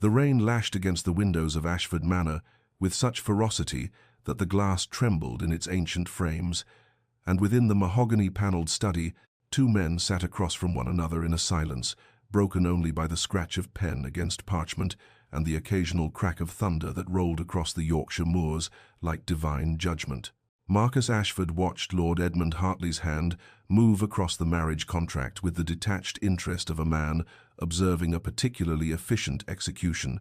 The rain lashed against the windows of Ashford Manor with such ferocity that the glass trembled in its ancient frames, and within the mahogany-panelled study, two men sat across from one another in a silence, broken only by the scratch of pen against parchment and the occasional crack of thunder that rolled across the Yorkshire moors like divine judgment. Marcus Ashford watched Lord Edmund Hartley's hand move across the marriage contract with the detached interest of a man observing a particularly efficient execution,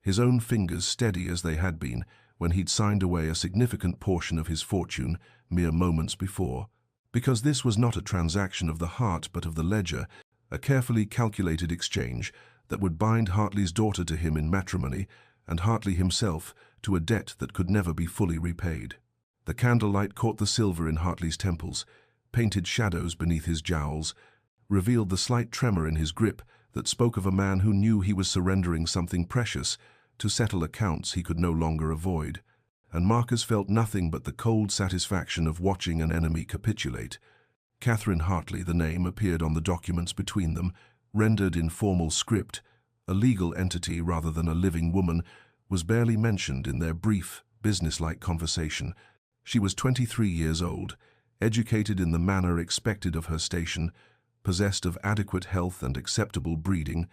his own fingers steady as they had been when he'd signed away a significant portion of his fortune mere moments before. Because this was not a transaction of the heart but of the ledger, a carefully calculated exchange that would bind Hartley's daughter to him in matrimony and Hartley himself to a debt that could never be fully repaid. The candlelight caught the silver in Hartley's temples, painted shadows beneath his jowls, revealed the slight tremor in his grip that spoke of a man who knew he was surrendering something precious to settle accounts he could no longer avoid, and Marcus felt nothing but the cold satisfaction of watching an enemy capitulate. Catherine Hartley, the name, appeared on the documents between them, rendered in formal script. A legal entity rather than a living woman was barely mentioned in their brief, businesslike conversation. She was 23 years old, educated in the manner expected of her station, possessed of adequate health and acceptable breeding,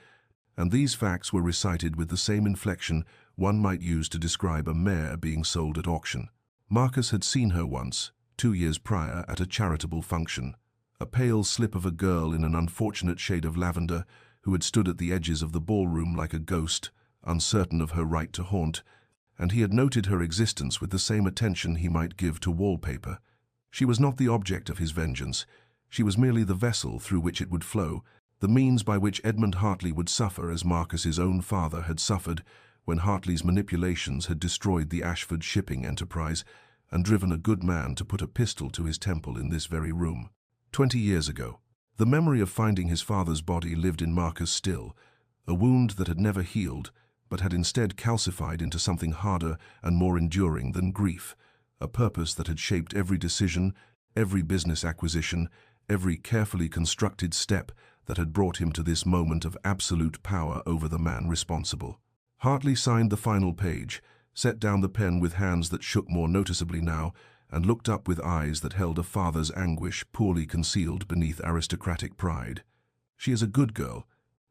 and these facts were recited with the same inflection one might use to describe a mare being sold at auction. Marcus had seen her once, 2 years prior, at a charitable function, a pale slip of a girl in an unfortunate shade of lavender who had stood at the edges of the ballroom like a ghost, uncertain of her right to haunt, and he had noted her existence with the same attention he might give to wallpaper. She was not the object of his vengeance. She was merely the vessel through which it would flow, the means by which Edmund Hartley would suffer as Marcus's own father had suffered when Hartley's manipulations had destroyed the Ashford shipping enterprise and driven a good man to put a pistol to his temple in this very room. 20 years ago, the memory of finding his father's body lived in Marcus still, a wound that had never healed, but had instead calcified into something harder and more enduring than grief, a purpose that had shaped every decision, every business acquisition, every carefully constructed step that had brought him to this moment of absolute power over the man responsible. Hartley signed the final page, set down the pen with hands that shook more noticeably now, and looked up with eyes that held a father's anguish poorly concealed beneath aristocratic pride. "She is a good girl,"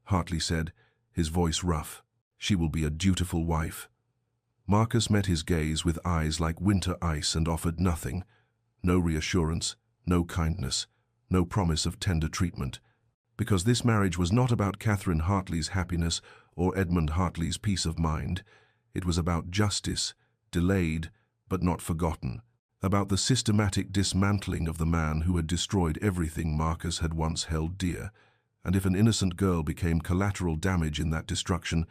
Hartley said, his voice rough. "She will be a dutiful wife." Marcus met his gaze with eyes like winter ice and offered nothing. No reassurance, no kindness, no promise of tender treatment. Because this marriage was not about Catherine Hartley's happiness or Edmund Hartley's peace of mind. It was about justice, delayed but not forgotten, about the systematic dismantling of the man who had destroyed everything Marcus had once held dear. And if an innocent girl became collateral damage in that destruction,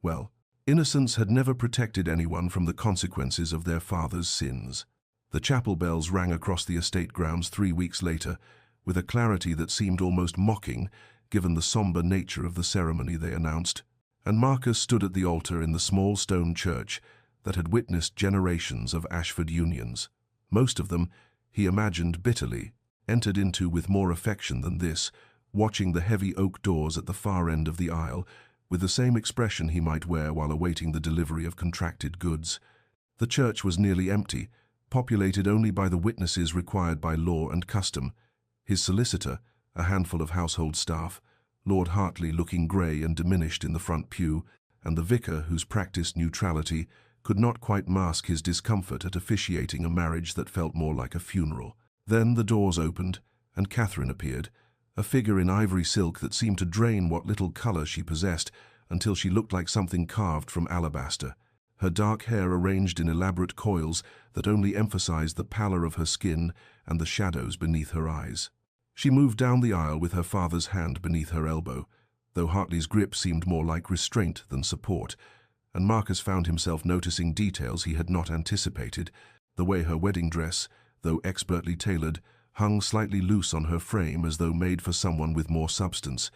well, innocence had never protected anyone from the consequences of their father's sins. The chapel bells rang across the estate grounds 3 weeks later, with a clarity that seemed almost mocking, given the somber nature of the ceremony they announced, and Marcus stood at the altar in the small stone church that had witnessed generations of Ashford unions. Most of them, he imagined bitterly, entered into with more affection than this, watching the heavy oak doors at the far end of the aisle, with the same expression he might wear while awaiting the delivery of contracted goods. The church was nearly empty, populated only by the witnesses required by law and custom. His solicitor, a handful of household staff, Lord Hartley looking grey and diminished in the front pew, and the vicar whose practiced neutrality could not quite mask his discomfort at officiating a marriage that felt more like a funeral. Then the doors opened, and Catherine appeared, a figure in ivory silk that seemed to drain what little colour she possessed until she looked like something carved from alabaster, her dark hair arranged in elaborate coils that only emphasized the pallor of her skin and the shadows beneath her eyes. She moved down the aisle with her father's hand beneath her elbow, though Hartley's grip seemed more like restraint than support, and Marcus found himself noticing details he had not anticipated, the way her wedding dress, though expertly tailored, hung slightly loose on her frame as though made for someone with more substance,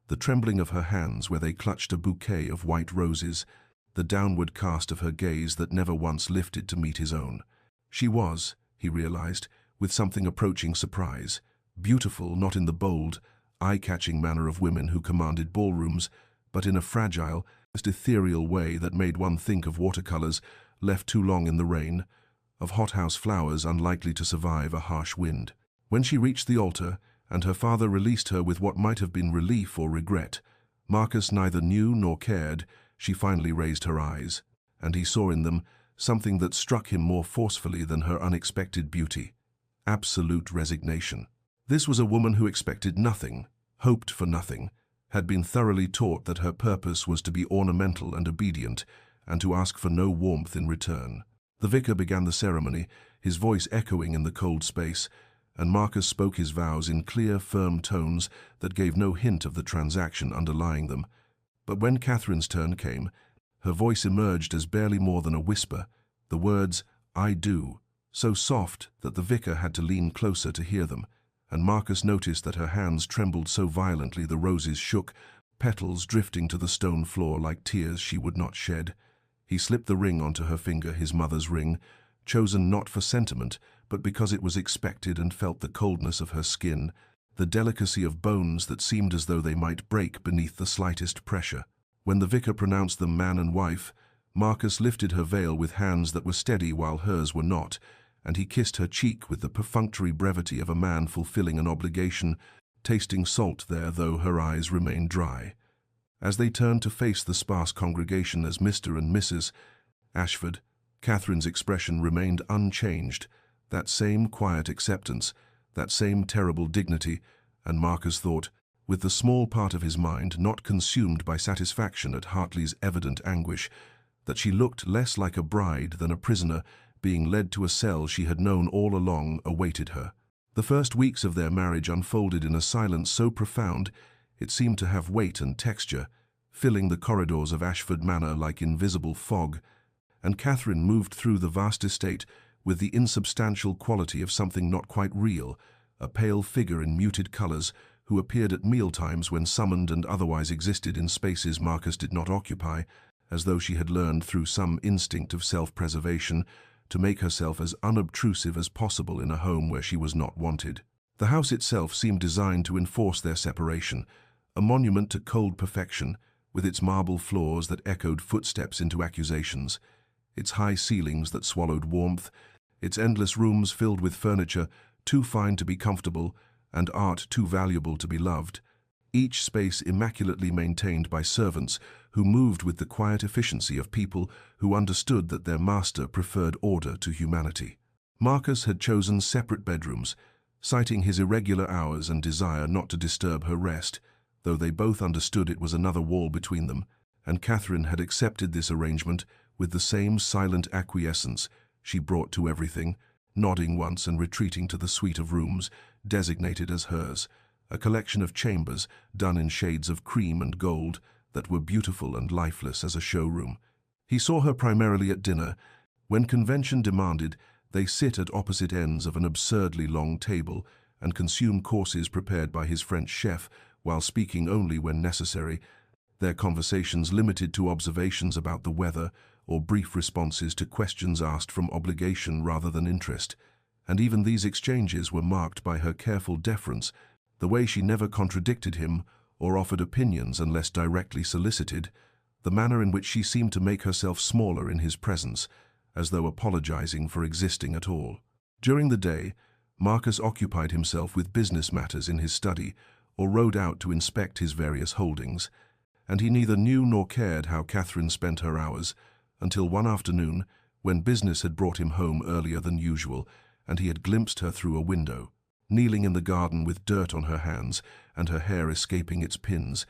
the trembling of her hands where they clutched a bouquet of white roses, the downward cast of her gaze that never once lifted to meet his own. She was, he realized, with something approaching surprise, beautiful not in the bold, eye-catching manner of women who commanded ballrooms, but in a fragile, ethereal way that made one think of watercolors left too long in the rain, of hothouse flowers unlikely to survive a harsh wind. When she reached the altar, and her father released her with what might have been relief or regret, Marcus neither knew nor cared. She finally raised her eyes, and he saw in them something that struck him more forcefully than her unexpected beauty: absolute resignation. This was a woman who expected nothing, hoped for nothing, had been thoroughly taught that her purpose was to be ornamental and obedient, and to ask for no warmth in return. The vicar began the ceremony, his voice echoing in the cold space, and Marcus spoke his vows in clear, firm tones that gave no hint of the transaction underlying them. But when Catherine's turn came, her voice emerged as barely more than a whisper, the words, "I do," so soft that the vicar had to lean closer to hear them, and Marcus noticed that her hands trembled so violently the roses shook, petals drifting to the stone floor like tears she would not shed. He slipped the ring onto her finger, his mother's ring, chosen not for sentiment, but because it was expected, and felt the coldness of her skin, the delicacy of bones that seemed as though they might break beneath the slightest pressure. When the vicar pronounced them man and wife, Marcus lifted her veil with hands that were steady while hers were not, and he kissed her cheek with the perfunctory brevity of a man fulfilling an obligation, tasting salt there though her eyes remained dry. As they turned to face the sparse congregation as Mr. and Mrs. Ashford, Catherine's expression remained unchanged, that same quiet acceptance, that same terrible dignity, and Marcus thought, with the small part of his mind not consumed by satisfaction at Hartley's evident anguish, that she looked less like a bride than a prisoner being led to a cell she had known all along awaited her. The first weeks of their marriage unfolded in a silence so profound it seemed to have weight and texture, filling the corridors of Ashford Manor like invisible fog, and Catherine moved through the vast estate with the insubstantial quality of something not quite real, a pale figure in muted colors who appeared at mealtimes when summoned and otherwise existed in spaces Marcus did not occupy, as though she had learned through some instinct of self-preservation to make herself as unobtrusive as possible in a home where she was not wanted. The house itself seemed designed to enforce their separation, a monument to cold perfection, with its marble floors that echoed footsteps into accusations, its high ceilings that swallowed warmth, its endless rooms filled with furniture too fine to be comfortable and art too valuable to be loved, each space immaculately maintained by servants who moved with the quiet efficiency of people who understood that their master preferred order to humanity. Marcus had chosen separate bedrooms, citing his irregular hours and desire not to disturb her rest, though they both understood it was another wall between them, and Catherine had accepted this arrangement with the same silent acquiescence she brought to everything, nodding once and retreating to the suite of rooms designated as hers, a collection of chambers done in shades of cream and gold that were beautiful and lifeless as a showroom. He saw her primarily at dinner. When convention demanded, they sit at opposite ends of an absurdly long table and consume courses prepared by his French chef while speaking only when necessary, their conversations limited to observations about the weather or brief responses to questions asked from obligation rather than interest. And even these exchanges were marked by her careful deference, the way she never contradicted him or offered opinions unless directly solicited, the manner in which she seemed to make herself smaller in his presence, as though apologizing for existing at all. During the day, Marcus occupied himself with business matters in his study or rode out to inspect his various holdings, and he neither knew nor cared how Catherine spent her hours, until one afternoon, when business had brought him home earlier than usual, and he had glimpsed her through a window, kneeling in the garden with dirt on her hands and her hair escaping its pins,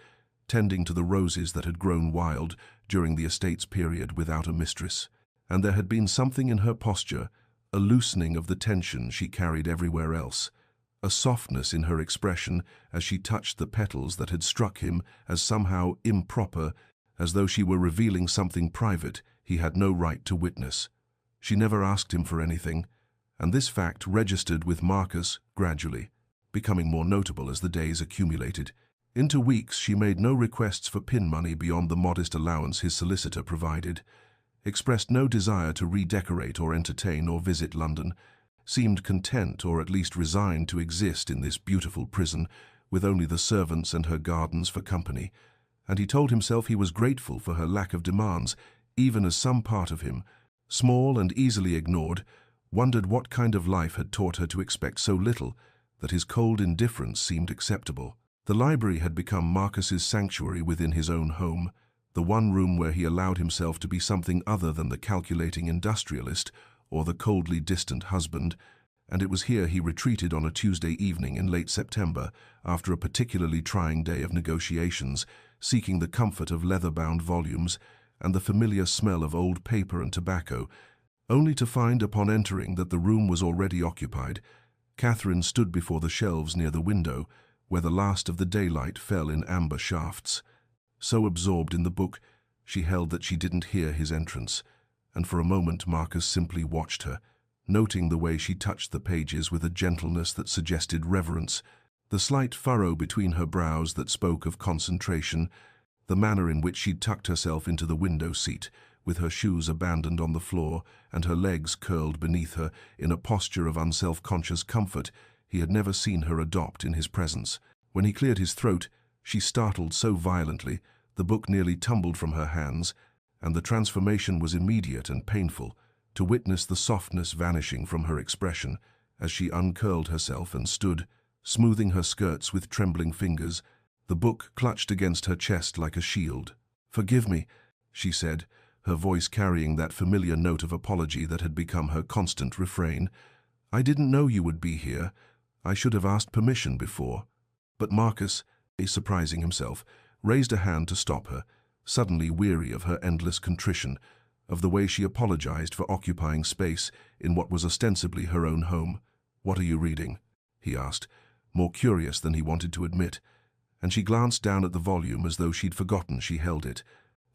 tending to the roses that had grown wild during the estate's period without a mistress. And there had been something in her posture, a loosening of the tension she carried everywhere else, a softness in her expression as she touched the petals that had struck him as somehow improper, as though she were revealing something private he had no right to witness. She never asked him for anything, and this fact registered with Marcus gradually, becoming more notable as the days accumulated. Into weeks she made no requests for pin money beyond the modest allowance his solicitor provided, expressed no desire to redecorate or entertain or visit London, seemed content or at least resigned to exist in this beautiful prison with only the servants and her gardens for company, and he told himself he was grateful for her lack of demands, even as some part of him, small and easily ignored, wondered what kind of life had taught her to expect so little that his cold indifference seemed acceptable. The library had become Marcus's sanctuary within his own home, the one room where he allowed himself to be something other than the calculating industrialist or the coldly distant husband, and it was here he retreated on a Tuesday evening in late September after a particularly trying day of negotiations, seeking the comfort of leather-bound volumes and the familiar smell of old paper and tobacco, only to find upon entering that the room was already occupied. Catherine stood before the shelves near the window, where the last of the daylight fell in amber shafts. So absorbed in the book, she held that she didn't hear his entrance, and for a moment Marcus simply watched her, noting the way she touched the pages with a gentleness that suggested reverence, the slight furrow between her brows that spoke of concentration, the manner in which she tucked herself into the window seat, with her shoes abandoned on the floor and her legs curled beneath her in a posture of unself-conscious comfort he had never seen her adopt in his presence. When he cleared his throat, she startled so violently, the book nearly tumbled from her hands, and the transformation was immediate and painful, to witness the softness vanishing from her expression as she uncurled herself and stood, smoothing her skirts with trembling fingers, the book clutched against her chest like a shield. "Forgive me," she said, her voice carrying that familiar note of apology that had become her constant refrain. "I didn't know you would be here. I should have asked permission before." But Marcus, surprising himself, raised a hand to stop her, suddenly weary of her endless contrition, of the way she apologized for occupying space in what was ostensibly her own home. "What are you reading?" he asked, more curious than he wanted to admit, and she glanced down at the volume as though she'd forgotten she held it,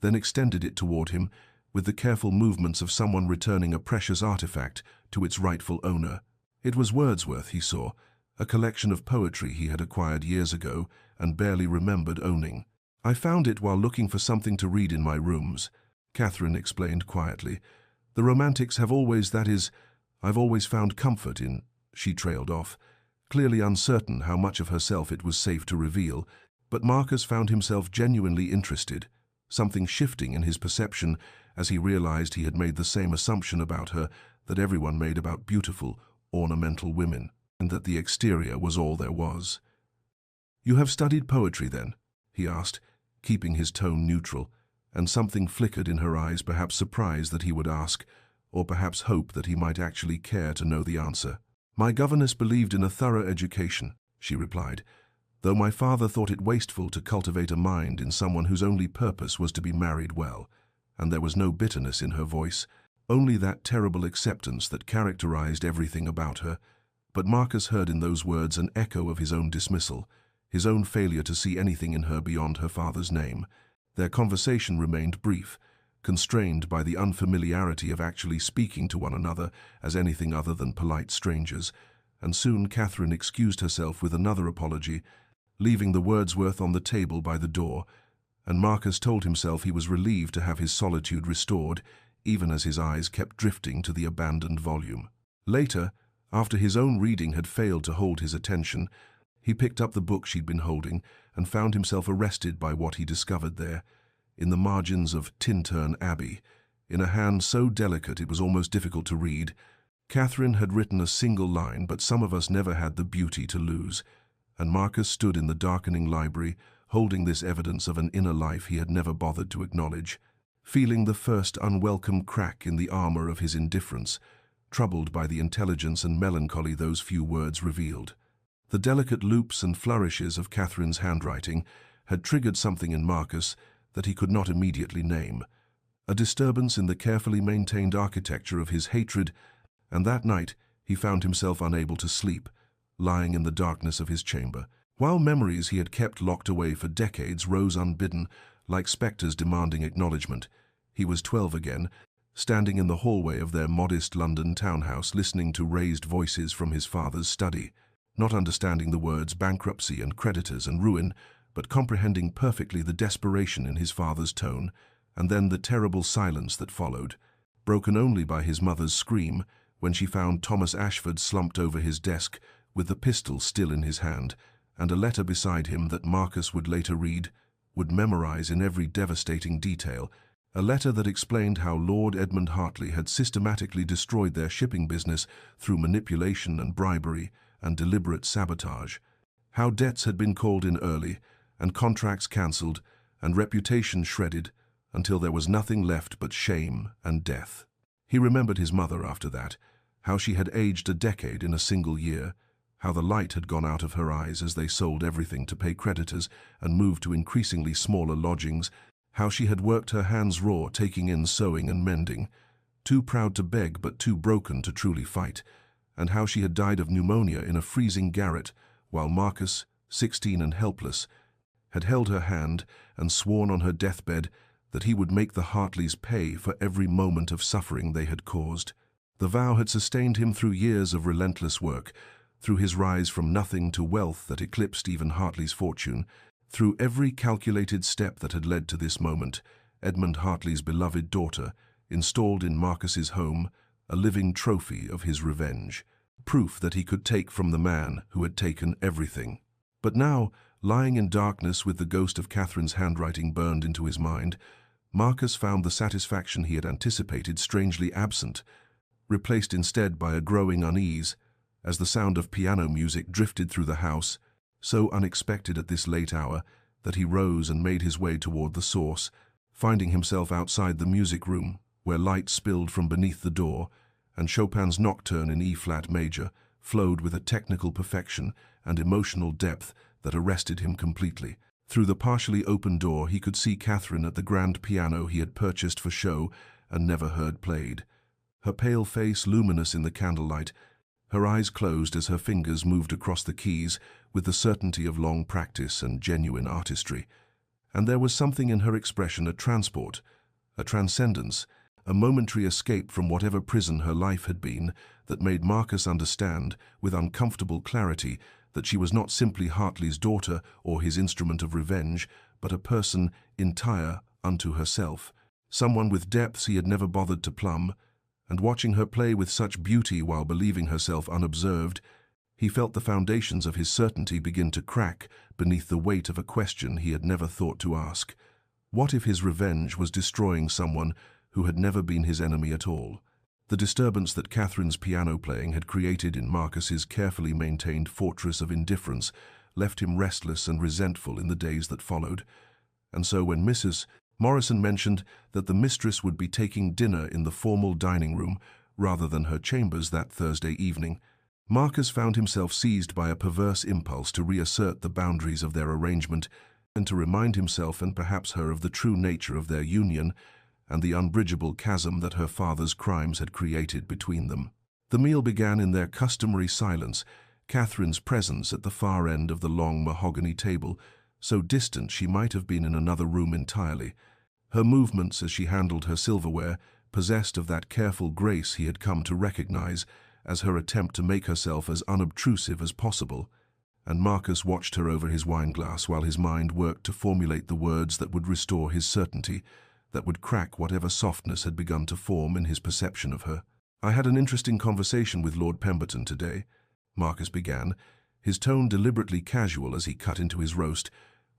then extended it toward him with the careful movements of someone returning a precious artifact to its rightful owner. It was Wordsworth, he saw, a collection of poetry he had acquired years ago and barely remembered owning. "I found it while looking for something to read in my rooms," Catherine explained quietly. "The romantics have always, that is, I've always found comfort in," she trailed off, clearly uncertain how much of herself it was safe to reveal, but Marcus found himself genuinely interested, something shifting in his perception as he realized he had made the same assumption about her that everyone made about beautiful, ornamental women, and that the exterior was all there was. "You have studied poetry, then?" he asked, keeping his tone neutral, and something flickered in her eyes, perhaps surprise that he would ask, or perhaps hope that he might actually care to know the answer. "My governess believed in a thorough education," she replied, "though my father thought it wasteful to cultivate a mind in someone whose only purpose was to be married well," and there was no bitterness in her voice, only that terrible acceptance that characterized everything about her. But Marcus heard in those words an echo of his own dismissal, his own failure to see anything in her beyond her father's name. Their conversation remained brief, constrained by the unfamiliarity of actually speaking to one another as anything other than polite strangers, and soon Catherine excused herself with another apology, leaving the Wordsworth on the table by the door, and Marcus told himself he was relieved to have his solitude restored, even as his eyes kept drifting to the abandoned volume. Later, after his own reading had failed to hold his attention, he picked up the book she'd been holding and found himself arrested by what he discovered there, in the margins of Tintern Abbey, in a hand so delicate it was almost difficult to read. Catherine had written a single line, but some of us never had the beauty to lose, and Marcus stood in the darkening library, holding this evidence of an inner life he had never bothered to acknowledge, feeling the first unwelcome crack in the armor of his indifference, troubled by the intelligence and melancholy those few words revealed. The delicate loops and flourishes of Catherine's handwriting had triggered something in Marcus that he could not immediately name, a disturbance in the carefully maintained architecture of his hatred, and that night he found himself unable to sleep, lying in the darkness of his chamber, while memories he had kept locked away for decades rose unbidden, like spectres demanding acknowledgement. He was 12 again, standing in the hallway of their modest London townhouse, listening to raised voices from his father's study, not understanding the words bankruptcy and creditors and ruin, but comprehending perfectly the desperation in his father's tone, and then the terrible silence that followed, broken only by his mother's scream when she found Thomas Ashford slumped over his desk with the pistol still in his hand, and a letter beside him that Marcus would later read would memorize in every devastating detail, a letter that explained how Lord Edmund Hartley had systematically destroyed their shipping business through manipulation and bribery and deliberate sabotage, how debts had been called in early and contracts cancelled and reputation shredded until there was nothing left but shame and death. He remembered his mother after that, how she had aged a decade in a single year, how the light had gone out of her eyes as they sold everything to pay creditors and moved to increasingly smaller lodgings, how she had worked her hands raw taking in sewing and mending, too proud to beg but too broken to truly fight, and how she had died of pneumonia in a freezing garret while Marcus, 16 and helpless, had held her hand and sworn on her deathbed that he would make the Hartleys pay for every moment of suffering they had caused. The vow had sustained him through years of relentless work, through his rise from nothing to wealth that eclipsed even Hartley's fortune, through every calculated step that had led to this moment. Edmund Hartley's beloved daughter, installed in Marcus's home, a living trophy of his revenge, proof that he could take from the man who had taken everything. But now, lying in darkness with the ghost of Catherine's handwriting burned into his mind, Marcus found the satisfaction he had anticipated strangely absent, replaced instead by a growing unease, as the sound of piano music drifted through the house, so unexpected at this late hour that he rose and made his way toward the source, finding himself outside the music room, where light spilled from beneath the door, and Chopin's Nocturne in E-flat major flowed with a technical perfection and emotional depth that arrested him completely. Through the partially open door he could see Catherine at the grand piano he had purchased for show and never heard played. Her pale face luminous in the candlelight, her eyes closed as her fingers moved across the keys with the certainty of long practice and genuine artistry. And there was something in her expression, a transport, a transcendence, a momentary escape from whatever prison her life had been, that made Marcus understand, with uncomfortable clarity, that she was not simply Hartley's daughter or his instrument of revenge, but a person entire unto herself, someone with depths he had never bothered to plumb. And watching her play with such beauty while believing herself unobserved, he felt the foundations of his certainty begin to crack beneath the weight of a question he had never thought to ask. What if his revenge was destroying someone who had never been his enemy at all? The disturbance that Catherine's piano playing had created in Marcus's carefully maintained fortress of indifference left him restless and resentful in the days that followed. And so when Mrs. Morrison mentioned that the mistress would be taking dinner in the formal dining room rather than her chambers that Thursday evening, Marcus found himself seized by a perverse impulse to reassert the boundaries of their arrangement and to remind himself and perhaps her of the true nature of their union and the unbridgeable chasm that her father's crimes had created between them. The meal began in their customary silence, Catherine's presence at the far end of the long mahogany table, so distant she might have been in another room entirely. Her movements as she handled her silverware, possessed of that careful grace he had come to recognize as her attempt to make herself as unobtrusive as possible, and Marcus watched her over his wineglass while his mind worked to formulate the words that would restore his certainty, that would crack whatever softness had begun to form in his perception of her. "I had an interesting conversation with Lord Pemberton today," Marcus began, his tone deliberately casual as he cut into his roast,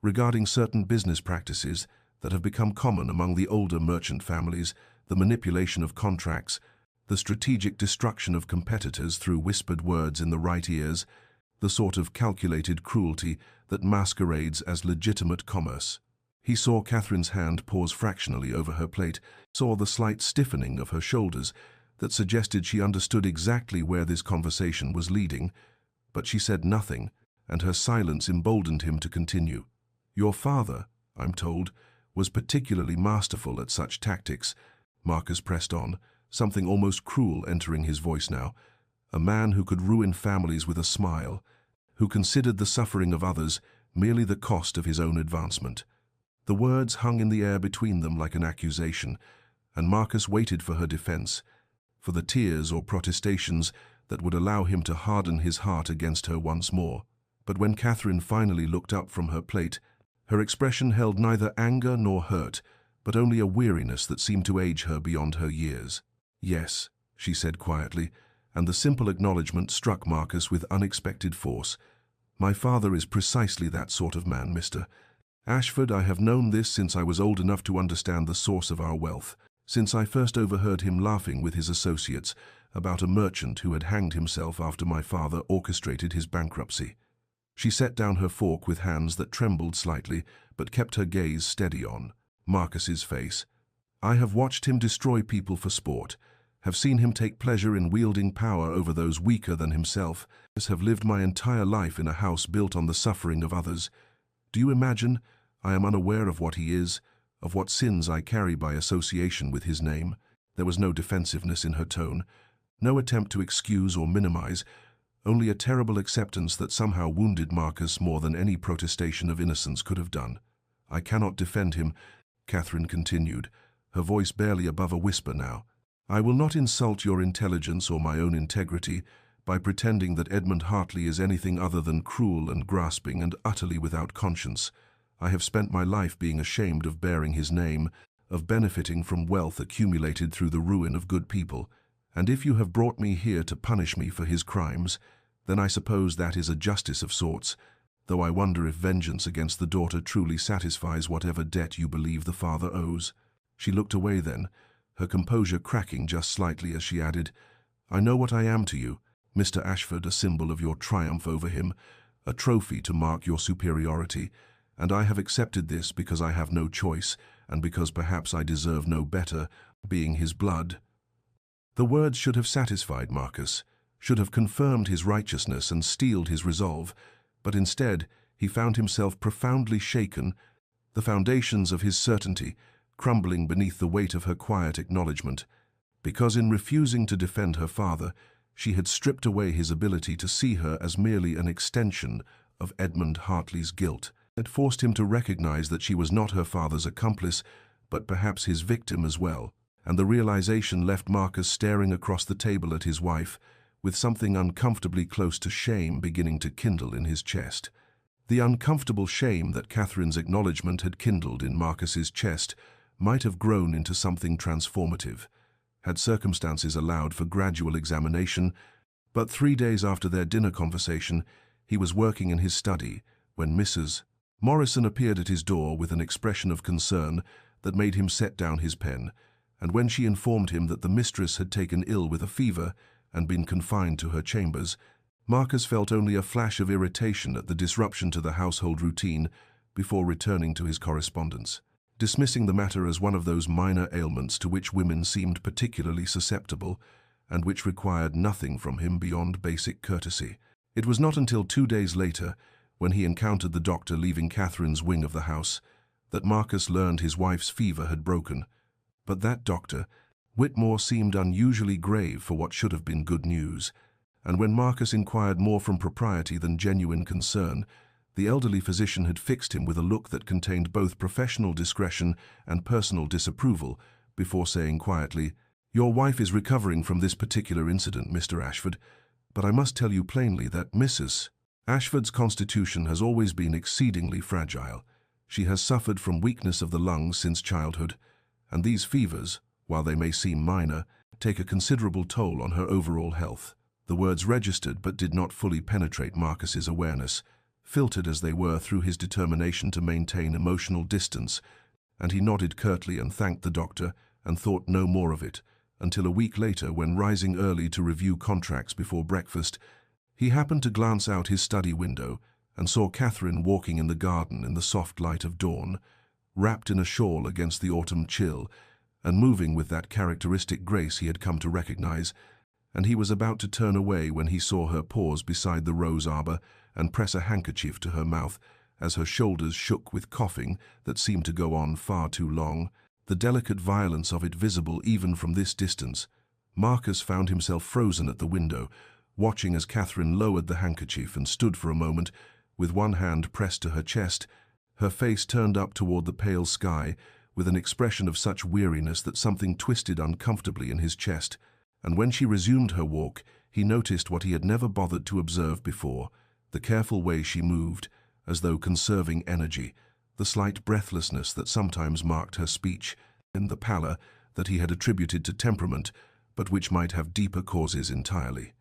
"regarding certain business practices that have become common among the older merchant families, the manipulation of contracts, the strategic destruction of competitors through whispered words in the right ears, the sort of calculated cruelty that masquerades as legitimate commerce." He saw Catherine's hand pause fractionally over her plate, saw the slight stiffening of her shoulders that suggested she understood exactly where this conversation was leading, but she said nothing, and her silence emboldened him to continue. "Your father, I'm told, was particularly masterful at such tactics," Marcus pressed on, something almost cruel entering his voice now. "A man who could ruin families with a smile, who considered the suffering of others merely the cost of his own advancement." The words hung in the air between them like an accusation, and Marcus waited for her defense, for the tears or protestations that would allow him to harden his heart against her once more. But when Catherine finally looked up from her plate, her expression held neither anger nor hurt, but only a weariness that seemed to age her beyond her years. "Yes," she said quietly, and the simple acknowledgement struck Marcus with unexpected force. "My father is precisely that sort of man, mister. Ashford, I have known this since I was old enough to understand the source of our wealth, since I first overheard him laughing with his associates about a merchant who had hanged himself after my father orchestrated his bankruptcy. She set down her fork with hands that trembled slightly, but kept her gaze steady on Marcus's face. I have watched him destroy people for sport, have seen him take pleasure in wielding power over those weaker than himself, have lived my entire life in a house built on the suffering of others. Do you imagine I am unaware of what he is, of what sins I carry by association with his name? There was no defensiveness in her tone, no attempt to excuse or minimize, only a terrible acceptance that somehow wounded Marcus more than any protestation of innocence could have done. I cannot defend him, Catherine continued, her voice barely above a whisper now. I will not insult your intelligence or my own integrity by pretending that Edmund Hartley is anything other than cruel and grasping and utterly without conscience. I have spent my life being ashamed of bearing his name, of benefiting from wealth accumulated through the ruin of good people, and if you have brought me here to punish me for his crimes, then I suppose that is a justice of sorts, though I wonder if vengeance against the daughter truly satisfies whatever debt you believe the father owes. She looked away then, her composure cracking just slightly as she added, I know what I am to you, Mr. Ashford, a symbol of your triumph over him, a trophy to mark your superiority, and I have accepted this because I have no choice, and because perhaps I deserve no better, being his blood. The words should have satisfied Marcus, should have confirmed his righteousness and steeled his resolve, but instead he found himself profoundly shaken, the foundations of his certainty crumbling beneath the weight of her quiet acknowledgement, because in refusing to defend her father, she had stripped away his ability to see her as merely an extension of Edmund Hartley's guilt. It forced him to recognize that she was not her father's accomplice, but perhaps his victim as well, and the realization left Marcus staring across the table at his wife, with something uncomfortably close to shame beginning to kindle in his chest. The uncomfortable shame that Catherine's acknowledgement had kindled in Marcus's chest might have grown into something transformative, had circumstances allowed for gradual examination, but 3 days after their dinner conversation, he was working in his study when Mrs. Morrison appeared at his door with an expression of concern that made him set down his pen, and when she informed him that the mistress had taken ill with a fever and been confined to her chambers, Marcus felt only a flash of irritation at the disruption to the household routine before returning to his correspondence, dismissing the matter as one of those minor ailments to which women seemed particularly susceptible and which required nothing from him beyond basic courtesy. It was not until 2 days later, when he encountered the doctor leaving Catherine's wing of the house, that Marcus learned his wife's fever had broken. But that doctor, Whitmore, seemed unusually grave for what should have been good news, and when Marcus inquired more from propriety than genuine concern, the elderly physician had fixed him with a look that contained both professional discretion and personal disapproval, before saying quietly, Your wife is recovering from this particular incident, Mr. Ashford, but I must tell you plainly that Mrs. Ashford's constitution has always been exceedingly fragile. She has suffered from weakness of the lungs since childhood, and these fevers, while they may seem minor, take a considerable toll on her overall health. The words registered but did not fully penetrate Marcus's awareness, filtered as they were through his determination to maintain emotional distance, and he nodded curtly and thanked the doctor and thought no more of it, until a week later, when rising early to review contracts before breakfast, he happened to glance out his study window and saw Catherine walking in the garden in the soft light of dawn, wrapped in a shawl against the autumn chill, and moving with that characteristic grace he had come to recognize, and he was about to turn away when he saw her pause beside the rose arbor and press a handkerchief to her mouth as her shoulders shook with coughing that seemed to go on far too long, the delicate violence of it visible even from this distance. Marcus found himself frozen at the window, watching as Catherine lowered the handkerchief and stood for a moment, with one hand pressed to her chest, her face turned up toward the pale sky, with an expression of such weariness that something twisted uncomfortably in his chest, and when she resumed her walk, he noticed what he had never bothered to observe before, the careful way she moved, as though conserving energy, the slight breathlessness that sometimes marked her speech, and the pallor that he had attributed to temperament, but which might have deeper causes entirely.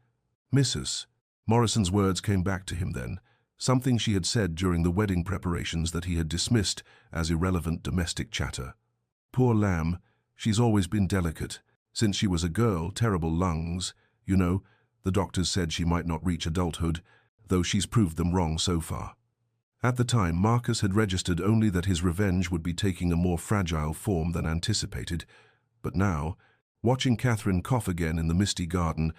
Mrs. Morrison's words came back to him then, something she had said during the wedding preparations that he had dismissed as irrelevant domestic chatter. Poor lamb, she's always been delicate. Since she was a girl, terrible lungs. You know, the doctors said she might not reach adulthood, though she's proved them wrong so far. At the time, Marcus had registered only that his revenge would be taking a more fragile form than anticipated, but now, watching Catherine cough again in the misty garden,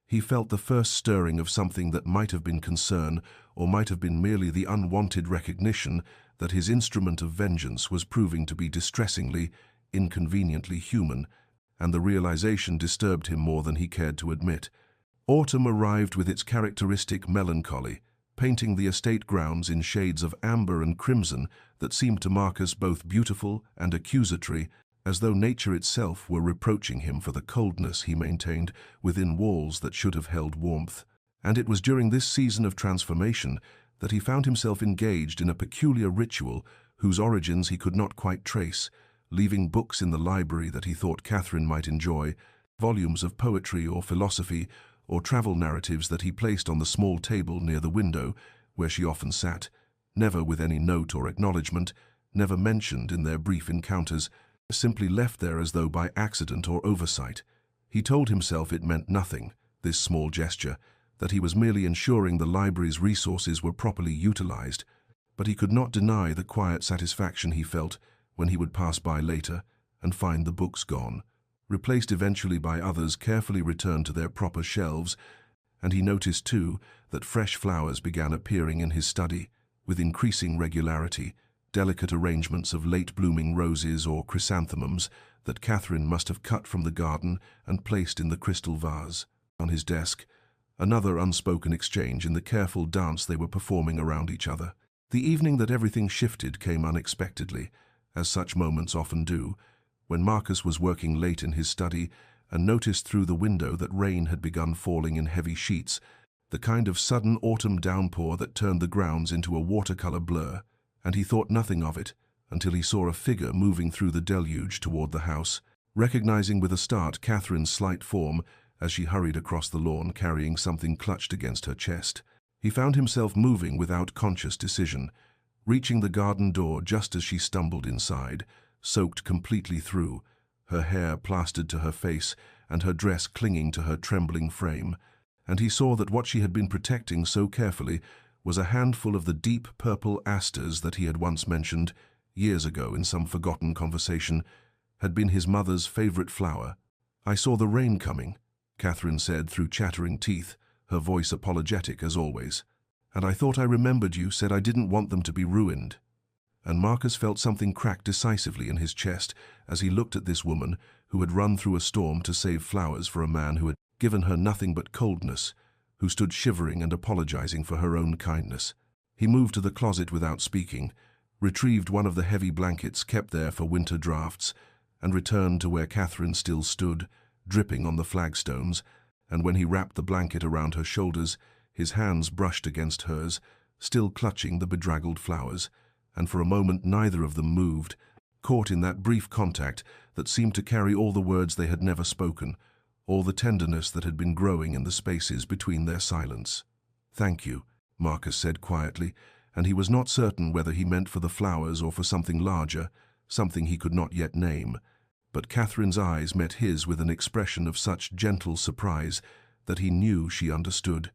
he felt the first stirring of something that might have been concern or might have been merely the unwanted recognition that his instrument of vengeance was proving to be distressingly, inconveniently human, and the realization disturbed him more than he cared to admit. Autumn arrived with its characteristic melancholy, painting the estate grounds in shades of amber and crimson that seemed to Marcus both beautiful and accusatory, as though nature itself were reproaching him for the coldness he maintained within walls that should have held warmth. And it was during this season of transformation that he found himself engaged in a peculiar ritual whose origins he could not quite trace, leaving books in the library that he thought Catherine might enjoy, volumes of poetry or philosophy or travel narratives that he placed on the small table near the window where she often sat, never with any note or acknowledgement, never mentioned in their brief encounters, simply left there as though by accident or oversight. He told himself it meant nothing, this small gesture, that he was merely ensuring the library's resources were properly utilized, but he could not deny the quiet satisfaction he felt when he would pass by later and find the books gone, replaced eventually by others carefully returned to their proper shelves, and he noticed too that fresh flowers began appearing in his study with increasing regularity, delicate arrangements of late-blooming roses or chrysanthemums that Catherine must have cut from the garden and placed in the crystal vase. On his desk, another unspoken exchange in the careful dance they were performing around each other. The evening that everything shifted came unexpectedly, as such moments often do, when Marcus was working late in his study and noticed through the window that rain had begun falling in heavy sheets, the kind of sudden autumn downpour that turned the grounds into a watercolor blur, and he thought nothing of it until he saw a figure moving through the deluge toward the house, recognizing with a start Catherine's slight form as she hurried across the lawn carrying something clutched against her chest. He found himself moving without conscious decision, reaching the garden door just as she stumbled inside, soaked completely through, her hair plastered to her face and her dress clinging to her trembling frame, and he saw that what she had been protecting so carefully was a handful of the deep purple asters that he had once mentioned, years ago in some forgotten conversation, had been his mother's favorite flower. "I saw the rain coming," Catherine said through chattering teeth, her voice apologetic as always. "And I thought I remembered you said I didn't want them to be ruined." And Marcus felt something crack decisively in his chest as he looked at this woman who had run through a storm to save flowers for a man who had given her nothing but coldness, who stood shivering and apologizing for her own kindness. He moved to the closet without speaking, retrieved one of the heavy blankets kept there for winter drafts, and returned to where Catherine still stood, dripping on the flagstones, and when he wrapped the blanket around her shoulders, his hands brushed against hers, still clutching the bedraggled flowers, and for a moment neither of them moved, caught in that brief contact that seemed to carry all the words they had never spoken, all the tenderness that had been growing in the spaces between their silence. "Thank you," Marcus said quietly, and he was not certain whether he meant for the flowers or for something larger, something he could not yet name. But Catherine's eyes met his with an expression of such gentle surprise that he knew she understood,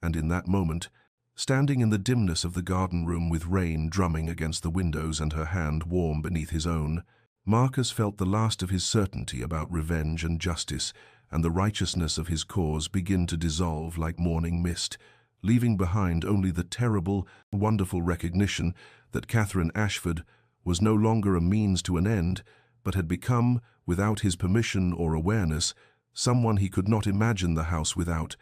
and in that moment, standing in the dimness of the garden room with rain drumming against the windows and her hand warm beneath his own, Marcus felt the last of his certainty about revenge and justice and the righteousness of his cause begin to dissolve like morning mist, leaving behind only the terrible, wonderful recognition that Catherine Ashford was no longer a means to an end, but had become, without his permission or awareness, someone he could not imagine the house without,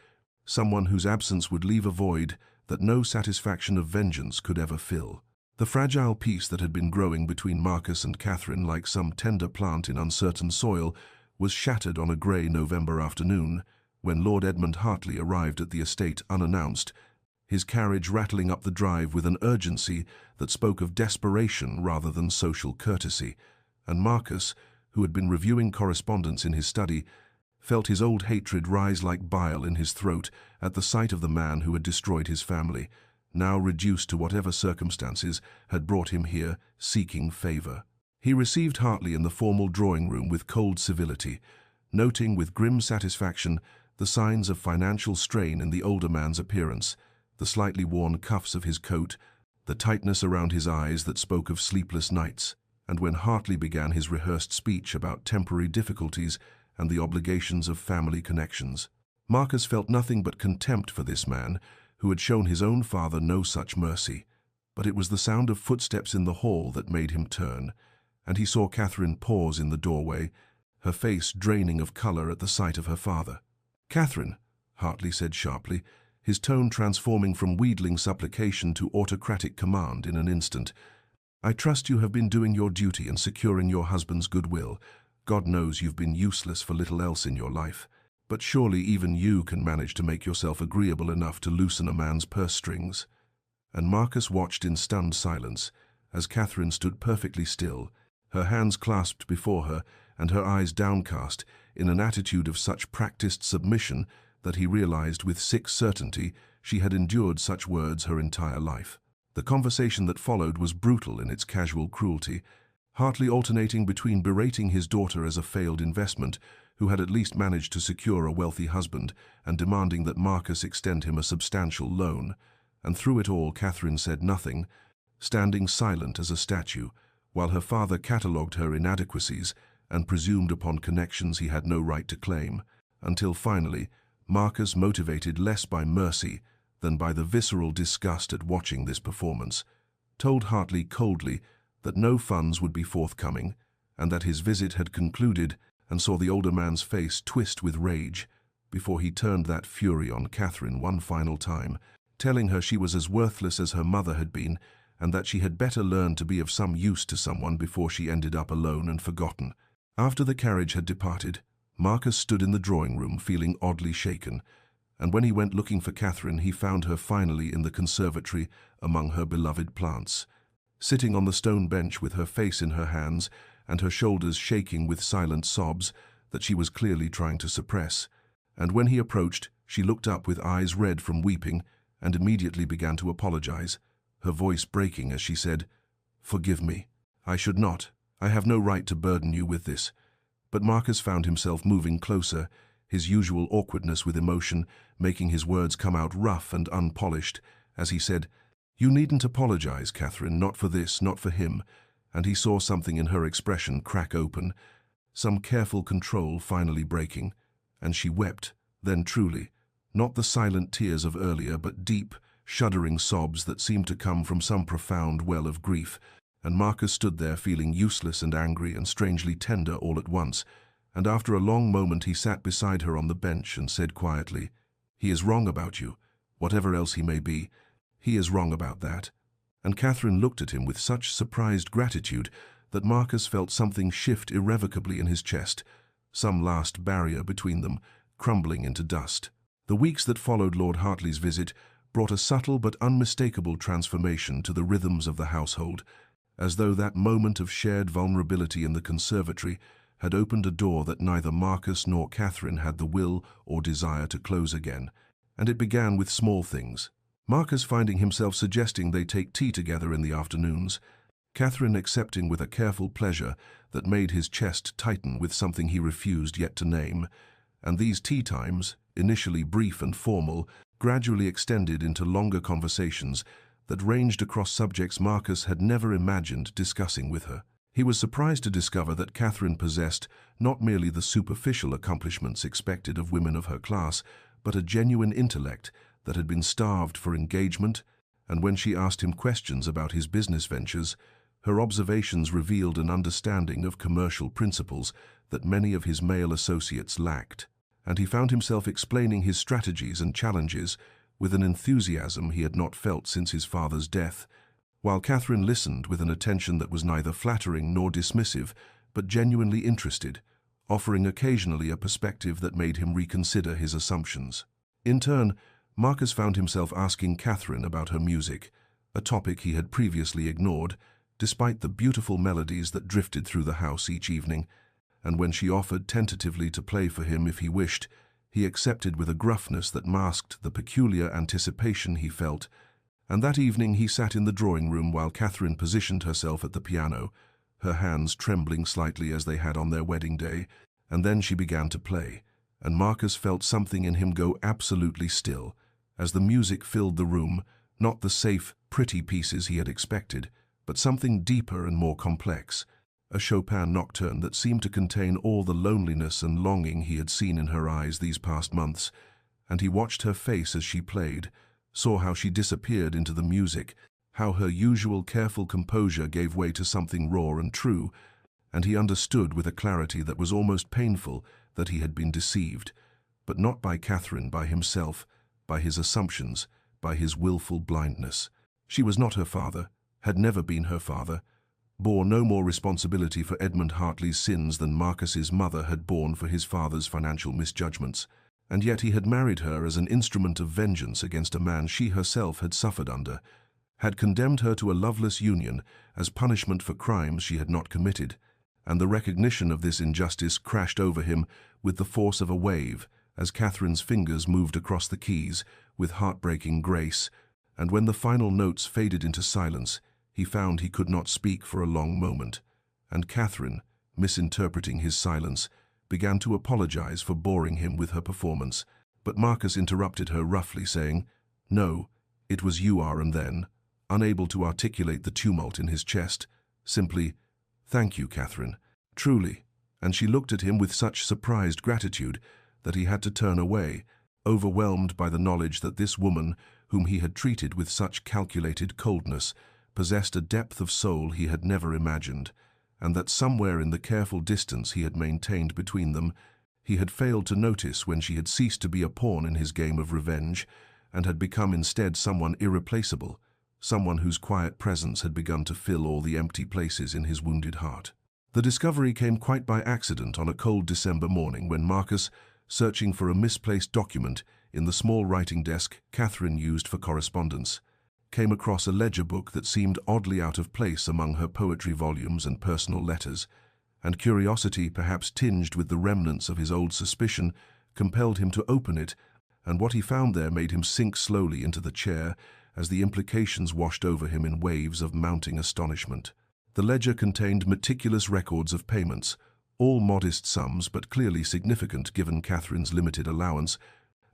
someone whose absence would leave a void that no satisfaction of vengeance could ever fill. The fragile peace that had been growing between Marcus and Catherine like some tender plant in uncertain soil was shattered on a grey November afternoon when Lord Edmund Hartley arrived at the estate unannounced, his carriage rattling up the drive with an urgency that spoke of desperation rather than social courtesy, and Marcus, who had been reviewing correspondence in his study, felt his old hatred rise like bile in his throat at the sight of the man who had destroyed his family, now reduced to whatever circumstances had brought him here seeking favor. He received Hartley in the formal drawing room with cold civility, noting with grim satisfaction the signs of financial strain in the older man's appearance, the slightly worn cuffs of his coat, the tightness around his eyes that spoke of sleepless nights. And when Hartley began his rehearsed speech about temporary difficulties and the obligations of family connections, Marcus felt nothing but contempt for this man who had shown his own father no such mercy. But it was the sound of footsteps in the hall that made him turn, and he saw Catherine pause in the doorway, her face draining of color at the sight of her father. "Catherine," Hartley said sharply, his tone transforming from wheedling supplication to autocratic command in an instant. "I trust you have been doing your duty and securing your husband's goodwill. God knows you've been useless for little else in your life. But surely even you can manage to make yourself agreeable enough to loosen a man's purse strings." And Marcus watched in stunned silence as Catherine stood perfectly still, her hands clasped before her and her eyes downcast in an attitude of such practiced submission that he realized with sick certainty she had endured such words her entire life. The conversation that followed was brutal in its casual cruelty, Hartley alternating between berating his daughter as a failed investment, who had at least managed to secure a wealthy husband, and demanding that Marcus extend him a substantial loan. And through it all Catherine said nothing, standing silent as a statue, while her father catalogued her inadequacies and presumed upon connections he had no right to claim, until finally Marcus, motivated less by mercy than by the visceral disgust at watching this performance, told Hartley coldly that no funds would be forthcoming, and that his visit had concluded, and saw the older man's face twist with rage before he turned that fury on Catherine one final time, telling her she was as worthless as her mother had been, and that she had better learn to be of some use to someone before she ended up alone and forgotten. After the carriage had departed, Marcus stood in the drawing room feeling oddly shaken, and when he went looking for Catherine he found her finally in the conservatory among her beloved plants, sitting on the stone bench with her face in her hands and her shoulders shaking with silent sobs that she was clearly trying to suppress. And when he approached, she looked up with eyes red from weeping and immediately began to apologize, her voice breaking as she said, "Forgive me. I should not. I have no right to burden you with this." But Marcus found himself moving closer, his usual awkwardness with emotion making his words come out rough and unpolished, as he said, "You needn't apologize, Catherine, not for this, not for him." And he saw something in her expression crack open, some careful control finally breaking, and she wept, then truly, not the silent tears of earlier, but deep, shuddering sobs that seemed to come from some profound well of grief. And Marcus stood there feeling useless and angry and strangely tender all at once, and after a long moment he sat beside her on the bench and said quietly, "He is wrong about you, whatever else he may be. He is wrong about that." And Catherine looked at him with such surprised gratitude that Marcus felt something shift irrevocably in his chest, some last barrier between them, crumbling into dust. The weeks that followed Lord Hartley's visit brought a subtle but unmistakable transformation to the rhythms of the household, as though that moment of shared vulnerability in the conservatory had opened a door that neither Marcus nor Catherine had the will or desire to close again. And it began with small things, Marcus finding himself suggesting they take tea together in the afternoons, Catherine accepting with a careful pleasure that made his chest tighten with something he refused yet to name, and these tea times, initially brief and formal, gradually extended into longer conversations that ranged across subjects Marcus had never imagined discussing with her. He was surprised to discover that Catherine possessed not merely the superficial accomplishments expected of women of her class, but a genuine intellect that had been starved for engagement, and when she asked him questions about his business ventures, her observations revealed an understanding of commercial principles that many of his male associates lacked, and he found himself explaining his strategies and challenges with an enthusiasm he had not felt since his father's death, while Catherine listened with an attention that was neither flattering nor dismissive, but genuinely interested, offering occasionally a perspective that made him reconsider his assumptions. In turn, Marcus found himself asking Catherine about her music, a topic he had previously ignored, despite the beautiful melodies that drifted through the house each evening, and when she offered tentatively to play for him if he wished, he accepted with a gruffness that masked the peculiar anticipation he felt, And that evening he sat in the drawing room while Catherine positioned herself at the piano, her hands trembling slightly as they had on their wedding day, and then she began to play, and Marcus felt something in him go absolutely still, as the music filled the room, not the safe, pretty pieces he had expected, but something deeper and more complex, a Chopin nocturne that seemed to contain all the loneliness and longing he had seen in her eyes these past months, and he watched her face as she played, saw how she disappeared into the music, how her usual careful composure gave way to something raw and true, and he understood with a clarity that was almost painful that he had been deceived, but not by Catherine, by himself, by his assumptions, by his willful blindness. She was not her father, had never been her father, bore no more responsibility for Edmund Hartley's sins than Marcus's mother had borne for his father's financial misjudgments, and yet he had married her as an instrument of vengeance against a man she herself had suffered under, had condemned her to a loveless union as punishment for crimes she had not committed, and the recognition of this injustice crashed over him with the force of a wave as Catherine's fingers moved across the keys with heartbreaking grace, and when the final notes faded into silence, he found he could not speak for a long moment, and Catherine, misinterpreting his silence, began to apologize for boring him with her performance, but Marcus interrupted her roughly, saying, "No, it was you are," and then, unable to articulate the tumult in his chest, simply, "Thank you, Catherine, truly," and she looked at him with such surprised gratitude that he had to turn away, overwhelmed by the knowledge that this woman, whom he had treated with such calculated coldness, possessed a depth of soul he had never imagined, and that somewhere in the careful distance he had maintained between them, he had failed to notice when she had ceased to be a pawn in his game of revenge, and had become instead someone irreplaceable, someone whose quiet presence had begun to fill all the empty places in his wounded heart. The discovery came quite by accident on a cold December morning when Marcus, searching for a misplaced document in the small writing desk Catherine used for correspondence, came across a ledger book that seemed oddly out of place among her poetry volumes and personal letters, and curiosity, perhaps tinged with the remnants of his old suspicion, compelled him to open it, and what he found there made him sink slowly into the chair as the implications washed over him in waves of mounting astonishment. The ledger contained meticulous records of payments, all modest sums but clearly significant given Catherine's limited allowance,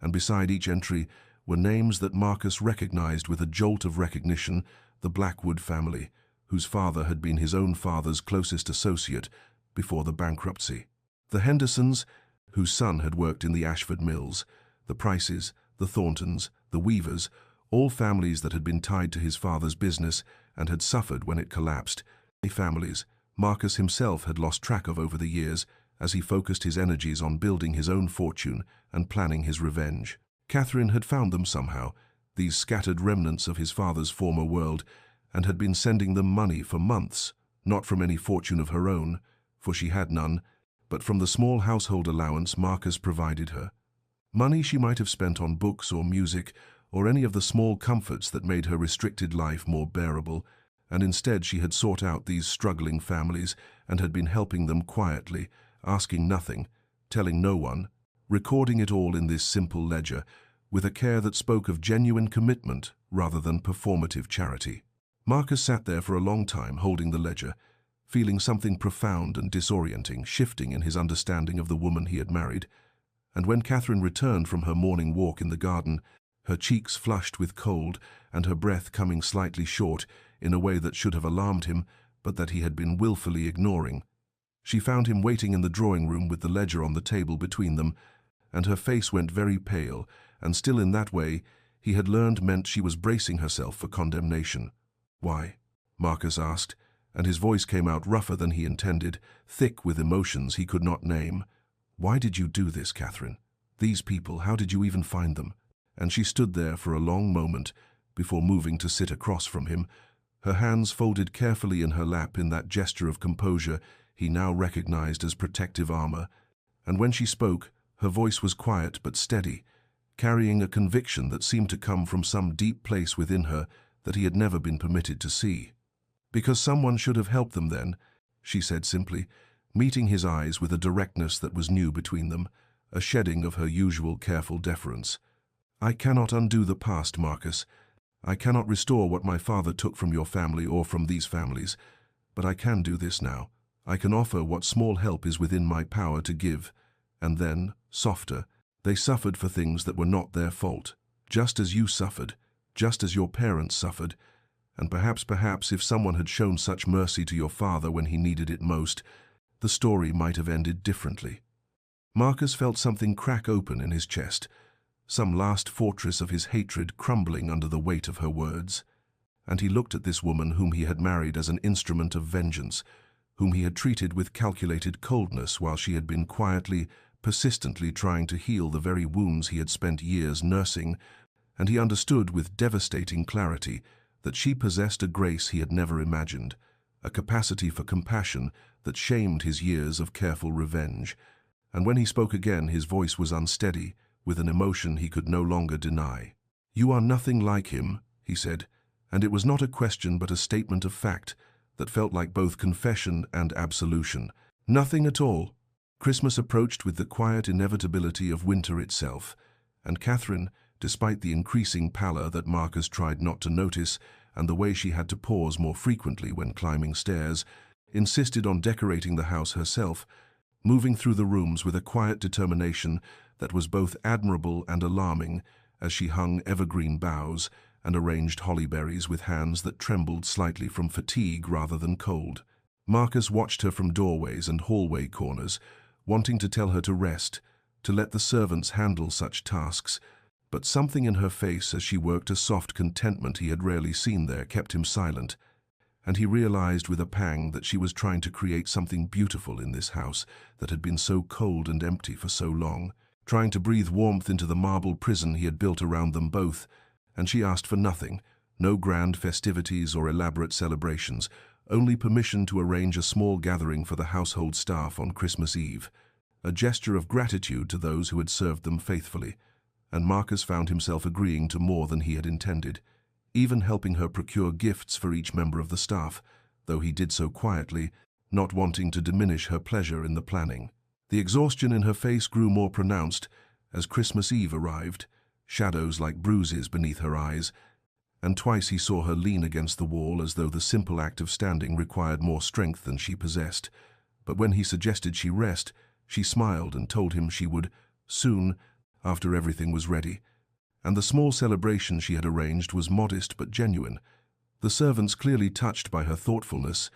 and beside each entry were names that Marcus recognized with a jolt of recognition: the Blackwood family, whose father had been his own father's closest associate before the bankruptcy; the Hendersons, whose son had worked in the Ashford mills; the Prices, the Thorntons, the Weavers, all families that had been tied to his father's business and had suffered when it collapsed, families Marcus himself had lost track of over the years as he focused his energies on building his own fortune and planning his revenge. Catherine had found them somehow, these scattered remnants of his father's former world, and had been sending them money for months, not from any fortune of her own, for she had none, but from the small household allowance Marcus provided her. Money she might have spent on books or music, or any of the small comforts that made her restricted life more bearable, and instead she had sought out these struggling families and had been helping them quietly, asking nothing, telling no one, recording it all in this simple ledger, with a care that spoke of genuine commitment rather than performative charity. Marcus sat there for a long time holding the ledger, feeling something profound and disorienting shifting in his understanding of the woman he had married, and when Catherine returned from her morning walk in the garden, her cheeks flushed with cold and her breath coming slightly short in a way that should have alarmed him, but that he had been willfully ignoring, she found him waiting in the drawing room with the ledger on the table between them, and her face went very pale, and still in that way he had learned meant she was bracing herself for condemnation. "Why?" Marcus asked, and his voice came out rougher than he intended, thick with emotions he could not name. "Why did you do this, Catherine? These people, how did you even find them?" And she stood there for a long moment before moving to sit across from him, her hands folded carefully in her lap in that gesture of composure he now recognized as protective armor, and when she spoke, her voice was quiet but steady, carrying a conviction that seemed to come from some deep place within her that he had never been permitted to see. "Because someone should have helped them then," she said simply, meeting his eyes with a directness that was new between them, a shedding of her usual careful deference. "I cannot undo the past, Marcus, I cannot restore what my father took from your family or from these families, but I can do this now. I can offer what small help is within my power to give." And then, softer, "They suffered for things that were not their fault, just as you suffered, just as your parents suffered, and perhaps if someone had shown such mercy to your father when he needed it most, the story might have ended differently." Marcus felt something crack open in his chest, some last fortress of his hatred crumbling under the weight of her words. And he looked at this woman whom he had married as an instrument of vengeance, whom he had treated with calculated coldness while she had been quietly, persistently trying to heal the very wounds he had spent years nursing, and he understood with devastating clarity that she possessed a grace he had never imagined, a capacity for compassion that shamed his years of careful revenge. And when he spoke again, his voice was unsteady, with an emotion he could no longer deny. "You are nothing like him," he said, and it was not a question but a statement of fact that felt like both confession and absolution. Nothing at all. Christmas approached with the quiet inevitability of winter itself, and Catherine, despite the increasing pallor that Marcus tried not to notice and the way she had to pause more frequently when climbing stairs, insisted on decorating the house herself, moving through the rooms with a quiet determination that was both admirable and alarming as she hung evergreen boughs and arranged holly berries with hands that trembled slightly from fatigue rather than cold. Marcus watched her from doorways and hallway corners, wanting to tell her to rest, to let the servants handle such tasks, but something in her face as she worked a soft contentment he had rarely seen there kept him silent, and he realized with a pang that she was trying to create something beautiful in this house that had been so cold and empty for so long, trying to breathe warmth into the marble prison he had built around them both, and she asked for nothing, no grand festivities or elaborate celebrations, only permission to arrange a small gathering for the household staff on Christmas Eve, a gesture of gratitude to those who had served them faithfully, and Marcus found himself agreeing to more than he had intended, even helping her procure gifts for each member of the staff, though he did so quietly, not wanting to diminish her pleasure in the planning. The exhaustion in her face grew more pronounced as Christmas Eve arrived, shadows like bruises beneath her eyes, and twice he saw her lean against the wall as though the simple act of standing required more strength than she possessed. But when he suggested she rest, she smiled and told him she would, soon, after everything was ready. And the small celebration she had arranged was modest but genuine, the servants clearly touched by her thoughtfulness,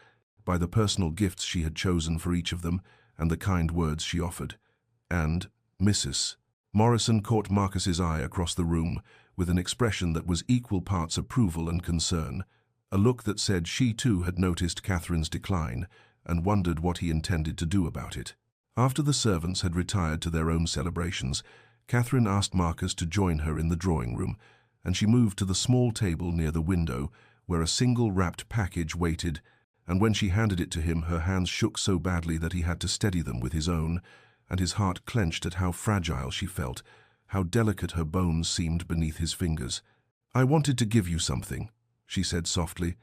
by the personal gifts she had chosen for each of them, and the kind words she offered. And Mrs. Morrison caught Marcus's eye across the room with an expression that was equal parts approval and concern, a look that said she too had noticed Catherine's decline and wondered what he intended to do about it. After the servants had retired to their own celebrations, Catherine asked Marcus to join her in the drawing room, and she moved to the small table near the window where a single wrapped package waited, and when she handed it to him her hands shook so badly that he had to steady them with his own, and his heart clenched at how fragile she felt, how delicate her bones seemed beneath his fingers. "I wanted to give you something," she said softly,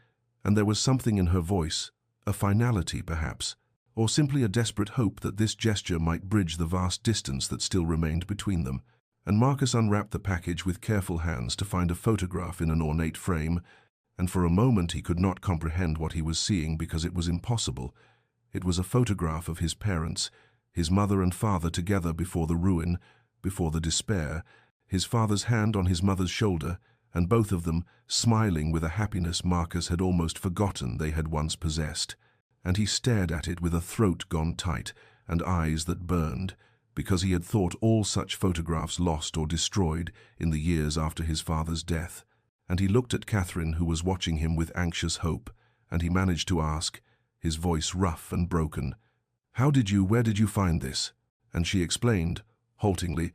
and there was something in her voice, a finality perhaps, or simply a desperate hope that this gesture might bridge the vast distance that still remained between them. And Marcus unwrapped the package with careful hands to find a photograph in an ornate frame, and for a moment he could not comprehend what he was seeing because it was impossible. It was a photograph of his parents, his mother and father together before the ruin, before the despair, his father's hand on his mother's shoulder, and both of them smiling with a happiness Marcus had almost forgotten they had once possessed. And he stared at it with a throat gone tight and eyes that burned, because he had thought all such photographs lost or destroyed in the years after his father's death. And he looked at Catherine, who was watching him with anxious hope, and he managed to ask, his voice rough and broken, where did you find this?" And she explained, haltingly,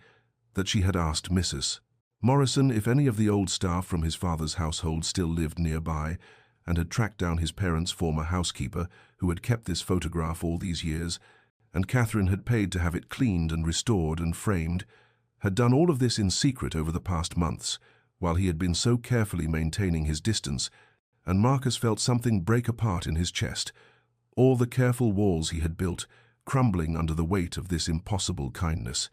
that she had asked Mrs. Morrison if any of the old staff from his father's household still lived nearby, and had tracked down his parents' former housekeeper, who had kept this photograph all these years, and Catherine had paid to have it cleaned and restored and framed, had done all of this in secret over the past months, while he had been so carefully maintaining his distance, and Marcus felt something break apart in his chest, all the careful walls he had built crumbling under the weight of this impossible kindness,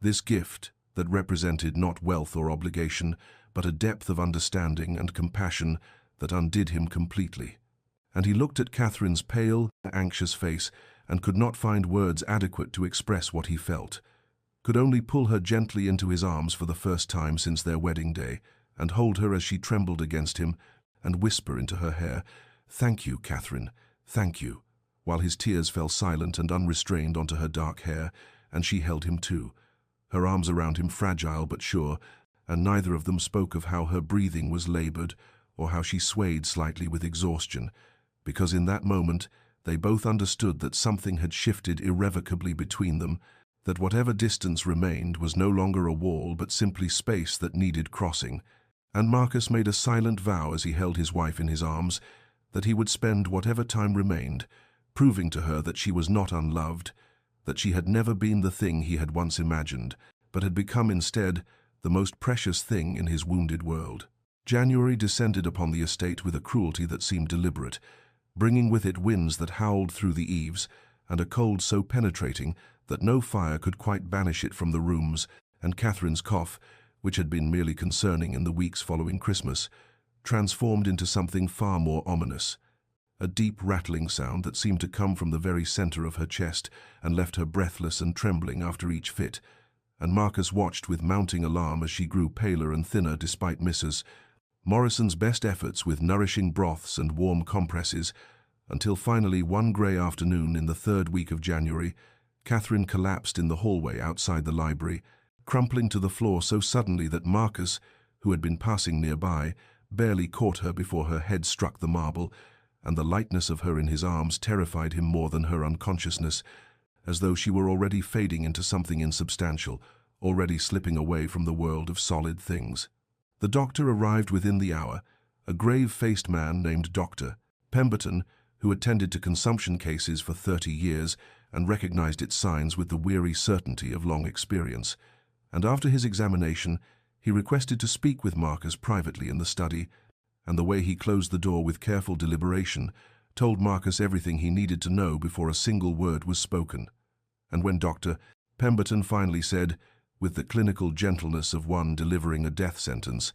this gift that represented not wealth or obligation, but a depth of understanding and compassion that undid him completely. And he looked at Catherine's pale, anxious face and could not find words adequate to express what he felt, could only pull her gently into his arms for the first time since their wedding day, and hold her as she trembled against him, and whisper into her hair, "Thank you, Catherine, thank you," while his tears fell silent and unrestrained onto her dark hair, and she held him too, her arms around him fragile but sure, and neither of them spoke of how her breathing was labored or how she swayed slightly with exhaustion, because in that moment they both understood that something had shifted irrevocably between them, that whatever distance remained was no longer a wall but simply space that needed crossing. And Marcus made a silent vow as he held his wife in his arms that he would spend whatever time remained, proving to her that she was not unloved, that she had never been the thing he had once imagined, but had become instead the most precious thing in his wounded world. January descended upon the estate with a cruelty that seemed deliberate, bringing with it winds that howled through the eaves, and a cold so penetrating that no fire could quite banish it from the rooms, and Catherine's cough, which had been merely concerning in the weeks following Christmas, transformed into something far more ominous, a deep rattling sound that seemed to come from the very center of her chest and left her breathless and trembling after each fit, and Marcus watched with mounting alarm as she grew paler and thinner despite Mrs. Morrison's best efforts with nourishing broths and warm compresses, until finally one grey afternoon in the third week of January, Catherine collapsed in the hallway outside the library, crumpling to the floor so suddenly that Marcus, who had been passing nearby, barely caught her before her head struck the marble, and the lightness of her in his arms terrified him more than her unconsciousness, as though she were already fading into something insubstantial, already slipping away from the world of solid things. The doctor arrived within the hour, a grave-faced man named Dr. Pemberton, who attended to consumption cases for 30 years and recognized its signs with the weary certainty of long experience. And after his examination, he requested to speak with Marcus privately in the study, and the way he closed the door with careful deliberation told Marcus everything he needed to know before a single word was spoken. And when Dr. Pemberton finally said, with the clinical gentleness of one delivering a death sentence,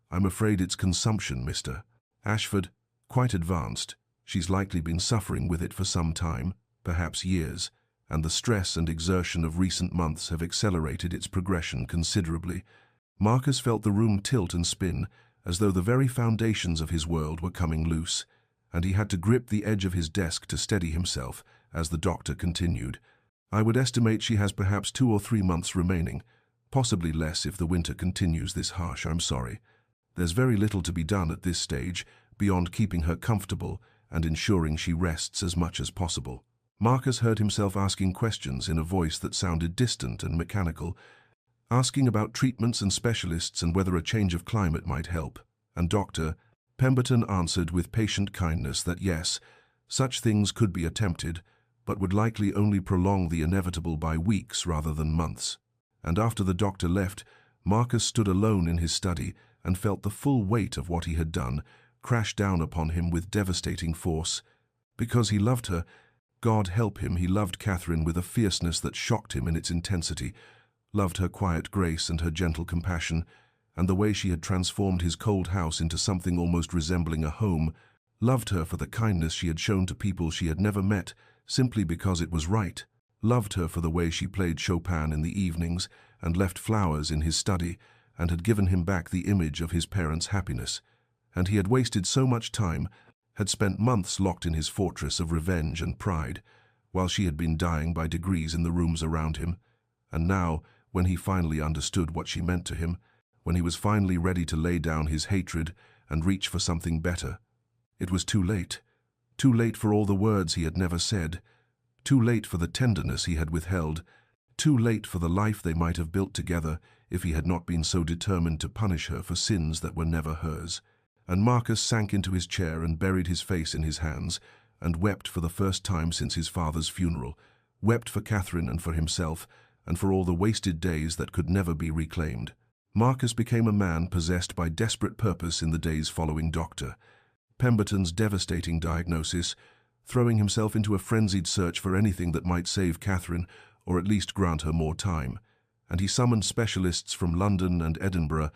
"I'm afraid it's consumption, Mr. Ashford, quite advanced. She's likely been suffering with it for some time, perhaps years, and the stress and exertion of recent months have accelerated its progression considerably." Marcus felt the room tilt and spin, as though the very foundations of his world were coming loose, and he had to grip the edge of his desk to steady himself as the doctor continued. "I would estimate she has perhaps 2 or 3 months remaining, possibly less if the winter continues this harsh, I'm sorry. There's very little to be done at this stage beyond keeping her comfortable and ensuring she rests as much as possible." Marcus heard himself asking questions in a voice that sounded distant and mechanical, asking about treatments and specialists and whether a change of climate might help, and Dr. Pemberton answered with patient kindness that yes, such things could be attempted, but would likely only prolong the inevitable by weeks rather than months. And after the doctor left, Marcus stood alone in his study and felt the full weight of what he had done crash down upon him with devastating force. Because he loved her, God help him, he loved Catherine with a fierceness that shocked him in its intensity, loved her quiet grace and her gentle compassion, and the way she had transformed his cold house into something almost resembling a home, loved her for the kindness she had shown to people she had never met simply because it was right, loved her for the way she played Chopin in the evenings and left flowers in his study and had given him back the image of his parents' happiness. And he had wasted so much time, had spent months locked in his fortress of revenge and pride, while she had been dying by degrees in the rooms around him. And now, when he finally understood what she meant to him, when he was finally ready to lay down his hatred and reach for something better, it was too late. Too late for all the words he had never said, too late for the tenderness he had withheld, too late for the life they might have built together if he had not been so determined to punish her for sins that were never hers. And Marcus sank into his chair and buried his face in his hands, and wept for the first time since his father's funeral, wept for Catherine and for himself, and for all the wasted days that could never be reclaimed. Marcus became a man possessed by desperate purpose in the days following Dr. Pemberton's devastating diagnosis, throwing himself into a frenzied search for anything that might save Catherine, or at least grant her more time. And he summoned specialists from London and Edinburgh,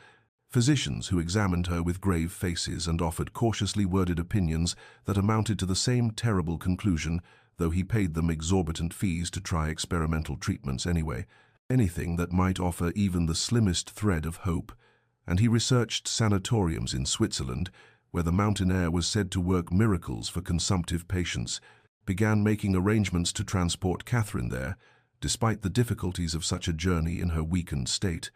physicians who examined her with grave faces and offered cautiously worded opinions that amounted to the same terrible conclusion, though he paid them exorbitant fees to try experimental treatments anyway, anything that might offer even the slimmest thread of hope. And he researched sanatoriums in Switzerland, where the mountain air was said to work miracles for consumptive patients, began making arrangements to transport Catherine there, despite the difficulties of such a journey in her weakened state.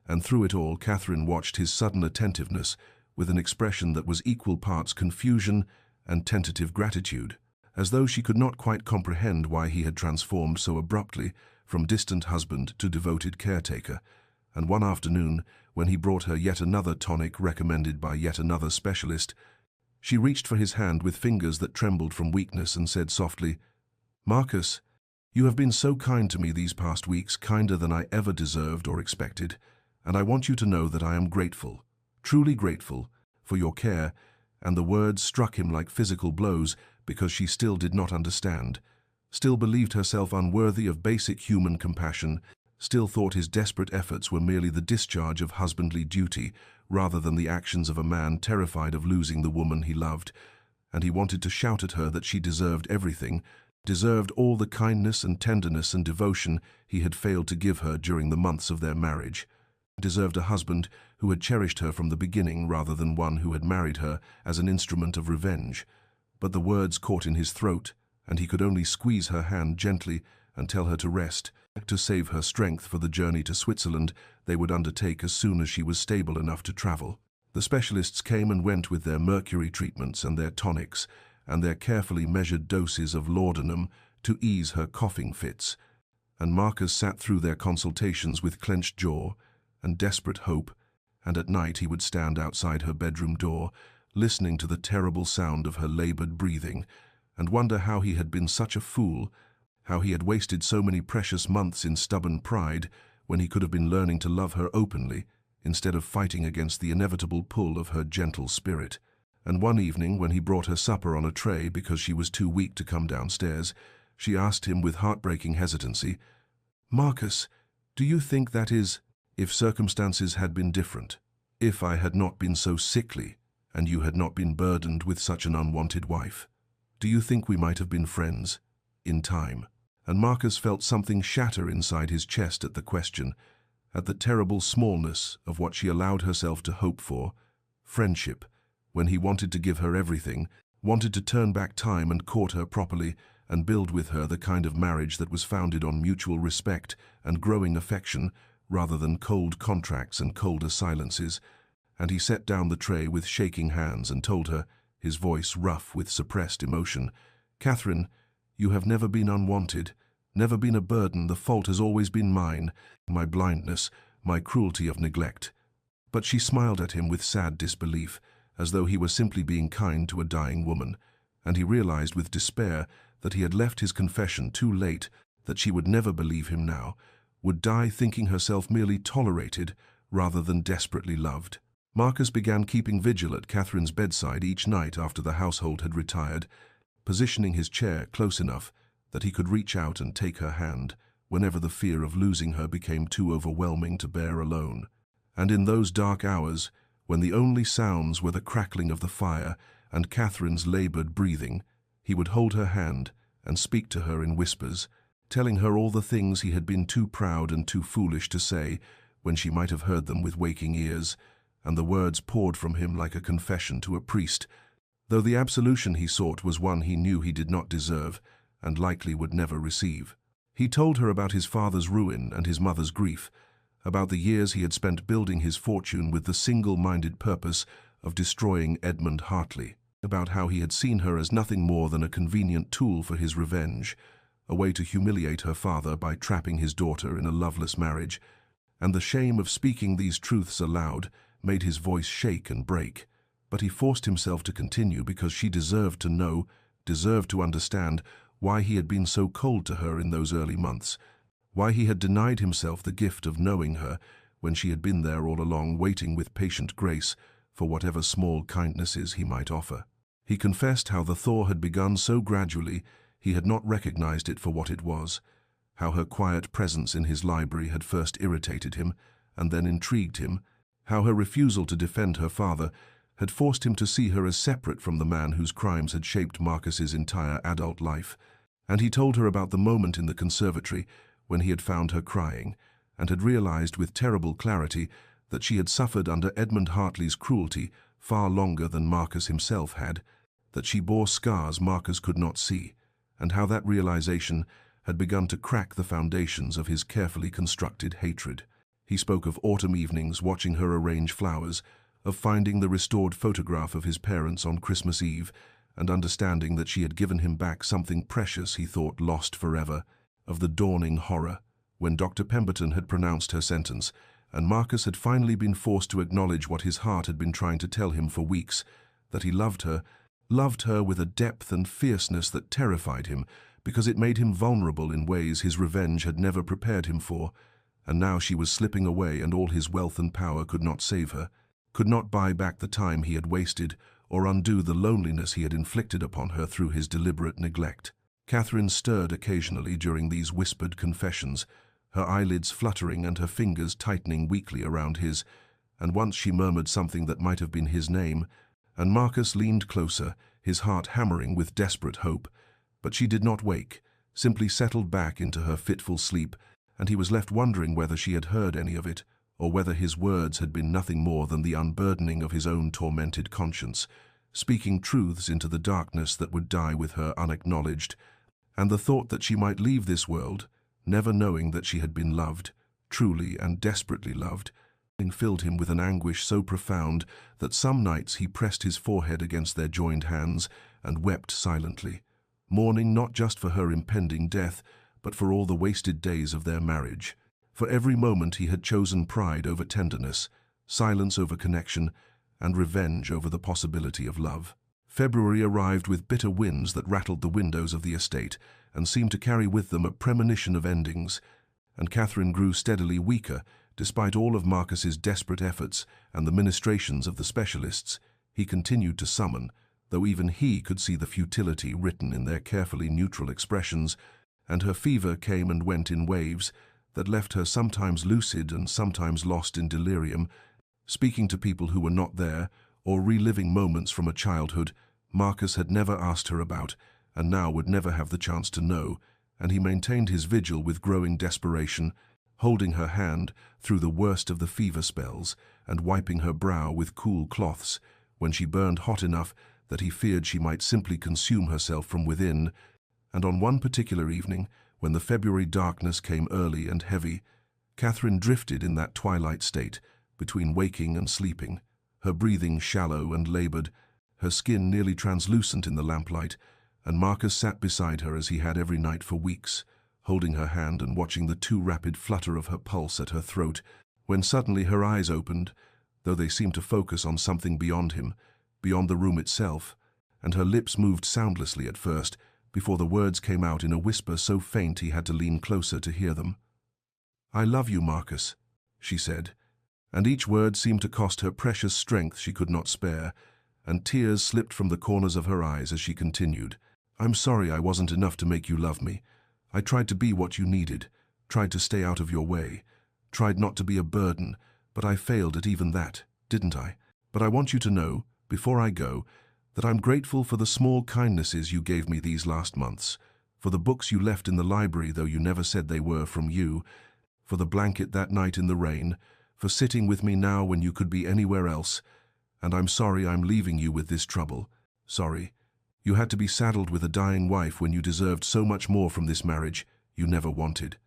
And through it all, Catherine watched his sudden attentiveness with an expression that was equal parts confusion and tentative gratitude, as though she could not quite comprehend why he had transformed so abruptly from distant husband to devoted caretaker. And one afternoon, when he brought her yet another tonic recommended by yet another specialist, she reached for his hand with fingers that trembled from weakness and said softly, "Marcus, you have been so kind to me these past weeks, kinder than I ever deserved or expected, and I want you to know that I am grateful, truly grateful, for your care." And the words struck him like physical blows because she still did not understand, still believed herself unworthy of basic human compassion, still thought his desperate efforts were merely the discharge of husbandly duty rather than the actions of a man terrified of losing the woman he loved. And he wanted to shout at her that she deserved everything, deserved all the kindness and tenderness and devotion he had failed to give her during the months of their marriage, deserved a husband who had cherished her from the beginning rather than one who had married her as an instrument of revenge. But the words caught in his throat, and he could only squeeze her hand gently and tell her to rest, to save her strength for the journey to Switzerland they would undertake as soon as she was stable enough to travel. The specialists came and went with their mercury treatments and their tonics and their carefully measured doses of laudanum to ease her coughing fits, and Marcus sat through their consultations with clenched jaw and desperate hope, and at night he would stand outside her bedroom door, listening to the terrible sound of her labored breathing, and wonder how he had been such a fool, how he had wasted so many precious months in stubborn pride when he could have been learning to love her openly, instead of fighting against the inevitable pull of her gentle spirit. And one evening, when he brought her supper on a tray because she was too weak to come downstairs, she asked him with heartbreaking hesitancy, "Marcus, do you think that is, if circumstances had been different, if I had not been so sickly, and you had not been burdened with such an unwanted wife, do you think we might have been friends, in time?" And Marcus felt something shatter inside his chest at the question, at the terrible smallness of what she allowed herself to hope for, friendship, when he wanted to give her everything, wanted to turn back time and court her properly, and build with her the kind of marriage that was founded on mutual respect and growing affection, rather than cold contracts and colder silences. And he set down the tray with shaking hands and told her, his voice rough with suppressed emotion, "Catherine, you have never been unwanted, never been a burden. The fault has always been mine, my blindness, my cruelty of neglect." But she smiled at him with sad disbelief, as though he were simply being kind to a dying woman, and he realized with despair that he had left his confession too late, that she would never believe him now, would die thinking herself merely tolerated rather than desperately loved. Marcus began keeping vigil at Catherine's bedside each night after the household had retired, positioning his chair close enough that he could reach out and take her hand whenever the fear of losing her became too overwhelming to bear alone. And in those dark hours, when the only sounds were the crackling of the fire and Catherine's labored breathing, he would hold her hand and speak to her in whispers, telling her all the things he had been too proud and too foolish to say when she might have heard them with waking ears, and the words poured from him like a confession to a priest, though the absolution he sought was one he knew he did not deserve and likely would never receive. He told her about his father's ruin and his mother's grief, about the years he had spent building his fortune with the single-minded purpose of destroying Edmund Hartley, about how he had seen her as nothing more than a convenient tool for his revenge, a way to humiliate her father by trapping his daughter in a loveless marriage, and the shame of speaking these truths aloud made his voice shake and break. But he forced himself to continue because she deserved to know, deserved to understand why he had been so cold to her in those early months, why he had denied himself the gift of knowing her when she had been there all along, waiting with patient grace for whatever small kindnesses he might offer. He confessed how the thaw had begun so gradually he had not recognized it for what it was, how her quiet presence in his library had first irritated him and then intrigued him, how her refusal to defend her father had forced him to see her as separate from the man whose crimes had shaped Marcus's entire adult life. And he told her about the moment in the conservatory when he had found her crying, and had realized with terrible clarity that she had suffered under Edmund Hartley's cruelty far longer than Marcus himself had, that she bore scars Marcus could not see, and how that realization had begun to crack the foundations of his carefully constructed hatred. He spoke of autumn evenings watching her arrange flowers, of finding the restored photograph of his parents on Christmas Eve, and understanding that she had given him back something precious he thought lost forever, of the dawning horror, when Dr. Pemberton had pronounced her sentence, and Marcus had finally been forced to acknowledge what his heart had been trying to tell him for weeks, that he loved her with a depth and fierceness that terrified him, because it made him vulnerable in ways his revenge had never prepared him for, and now she was slipping away and all his wealth and power could not save her, could not buy back the time he had wasted or undo the loneliness he had inflicted upon her through his deliberate neglect. Catherine stirred occasionally during these whispered confessions, her eyelids fluttering and her fingers tightening weakly around his, and once she murmured something that might have been his name, and Marcus leaned closer, his heart hammering with desperate hope. But she did not wake, simply settled back into her fitful sleep, and he was left wondering whether she had heard any of it, or whether his words had been nothing more than the unburdening of his own tormented conscience, speaking truths into the darkness that would die with her unacknowledged, and the thought that she might leave this world, never knowing that she had been loved, truly and desperately loved, filled him with an anguish so profound that some nights he pressed his forehead against their joined hands and wept silently, mourning not just for her impending death, but for all the wasted days of their marriage. For every moment he had chosen pride over tenderness, silence over connection, and revenge over the possibility of love. February arrived with bitter winds that rattled the windows of the estate and seemed to carry with them a premonition of endings, and Catherine grew steadily weaker, despite all of Marcus's desperate efforts and the ministrations of the specialists he continued to summon, though even he could see the futility written in their carefully neutral expressions, and her fever came and went in waves that left her sometimes lucid and sometimes lost in delirium, speaking to people who were not there, or reliving moments from a childhood Marcus had never asked her about, and now would never have the chance to know, and he maintained his vigil with growing desperation, holding her hand through the worst of the fever spells and wiping her brow with cool cloths when she burned hot enough that he feared she might simply consume herself from within. And on one particular evening, when the February darkness came early and heavy, Catherine drifted in that twilight state between waking and sleeping, her breathing shallow and labored, her skin nearly translucent in the lamplight, and Marcus sat beside her as he had every night for weeks, holding her hand and watching the too rapid flutter of her pulse at her throat, when suddenly her eyes opened, though they seemed to focus on something beyond him, beyond the room itself, and her lips moved soundlessly at first, before the words came out in a whisper so faint he had to lean closer to hear them. "I love you, Marcus," she said, and each word seemed to cost her precious strength she could not spare, and tears slipped from the corners of her eyes as she continued. "I'm sorry I wasn't enough to make you love me. I tried to be what you needed, tried to stay out of your way, tried not to be a burden, but I failed at even that, didn't I? But I want you to know, before I go, that I'm grateful for the small kindnesses you gave me these last months, for the books you left in the library though you never said they were from you, for the blanket that night in the rain, for sitting with me now when you could be anywhere else, and I'm sorry I'm leaving you with this trouble. Sorry. You had to be saddled with a dying wife when you deserved so much more from this marriage you never wanted."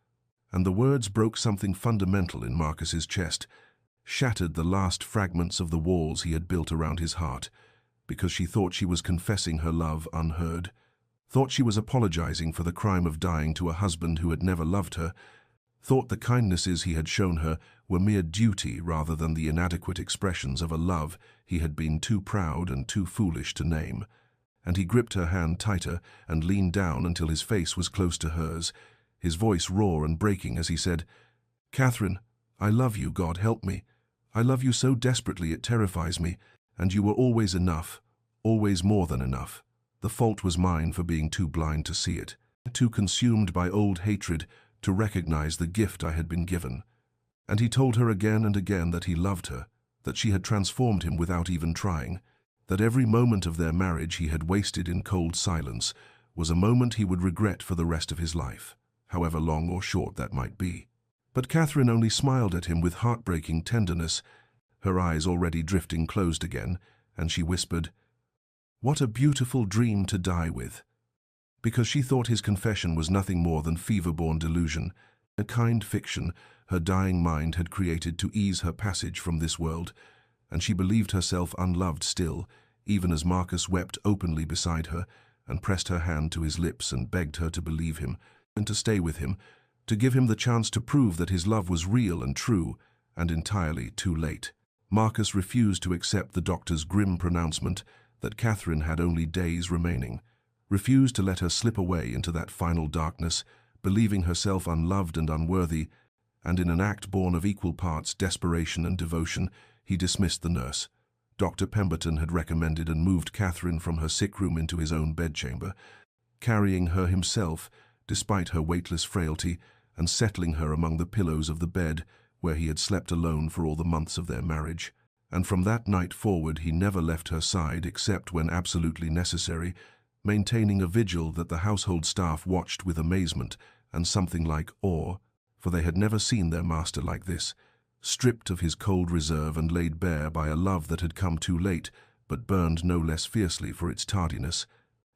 And the words broke something fundamental in Marcus's chest, shattered the last fragments of the walls he had built around his heart, because she thought she was confessing her love unheard, thought she was apologizing for the crime of dying to a husband who had never loved her, thought the kindnesses he had shown her were mere duty rather than the inadequate expressions of a love he had been too proud and too foolish to name. And he gripped her hand tighter and leaned down until his face was close to hers, his voice raw and breaking as he said, "Catherine, I love you, God help me. I love you so desperately it terrifies me, and you were always enough, always more than enough. The fault was mine for being too blind to see it, too consumed by old hatred to recognize the gift I had been given." And he told her again and again that he loved her, that she had transformed him without even trying, that every moment of their marriage he had wasted in cold silence was a moment he would regret for the rest of his life, however long or short that might be. But Catherine only smiled at him with heartbreaking tenderness, her eyes already drifting closed again, and she whispered, "What a beautiful dream to die with." Because she thought his confession was nothing more than fever-born delusion, a kind fiction her dying mind had created to ease her passage from this world, and she believed herself unloved still, even as Marcus wept openly beside her and pressed her hand to his lips and begged her to believe him and to stay with him, to give him the chance to prove that his love was real and true, and entirely too late. Marcus refused to accept the doctor's grim pronouncement that Catherine had only days remaining, refused to let her slip away into that final darkness, believing herself unloved and unworthy, and in an act born of equal parts desperation and devotion, he dismissed the nurse. Dr. Pemberton had recommended and moved Catherine from her sick room into his own bedchamber, carrying her himself, despite her weightless frailty, and settling her among the pillows of the bed where he had slept alone for all the months of their marriage. And from that night forward he never left her side except when absolutely necessary, maintaining a vigil that the household staff watched with amazement and something like awe, for they had never seen their master like this, stripped of his cold reserve and laid bare by a love that had come too late, but burned no less fiercely for its tardiness.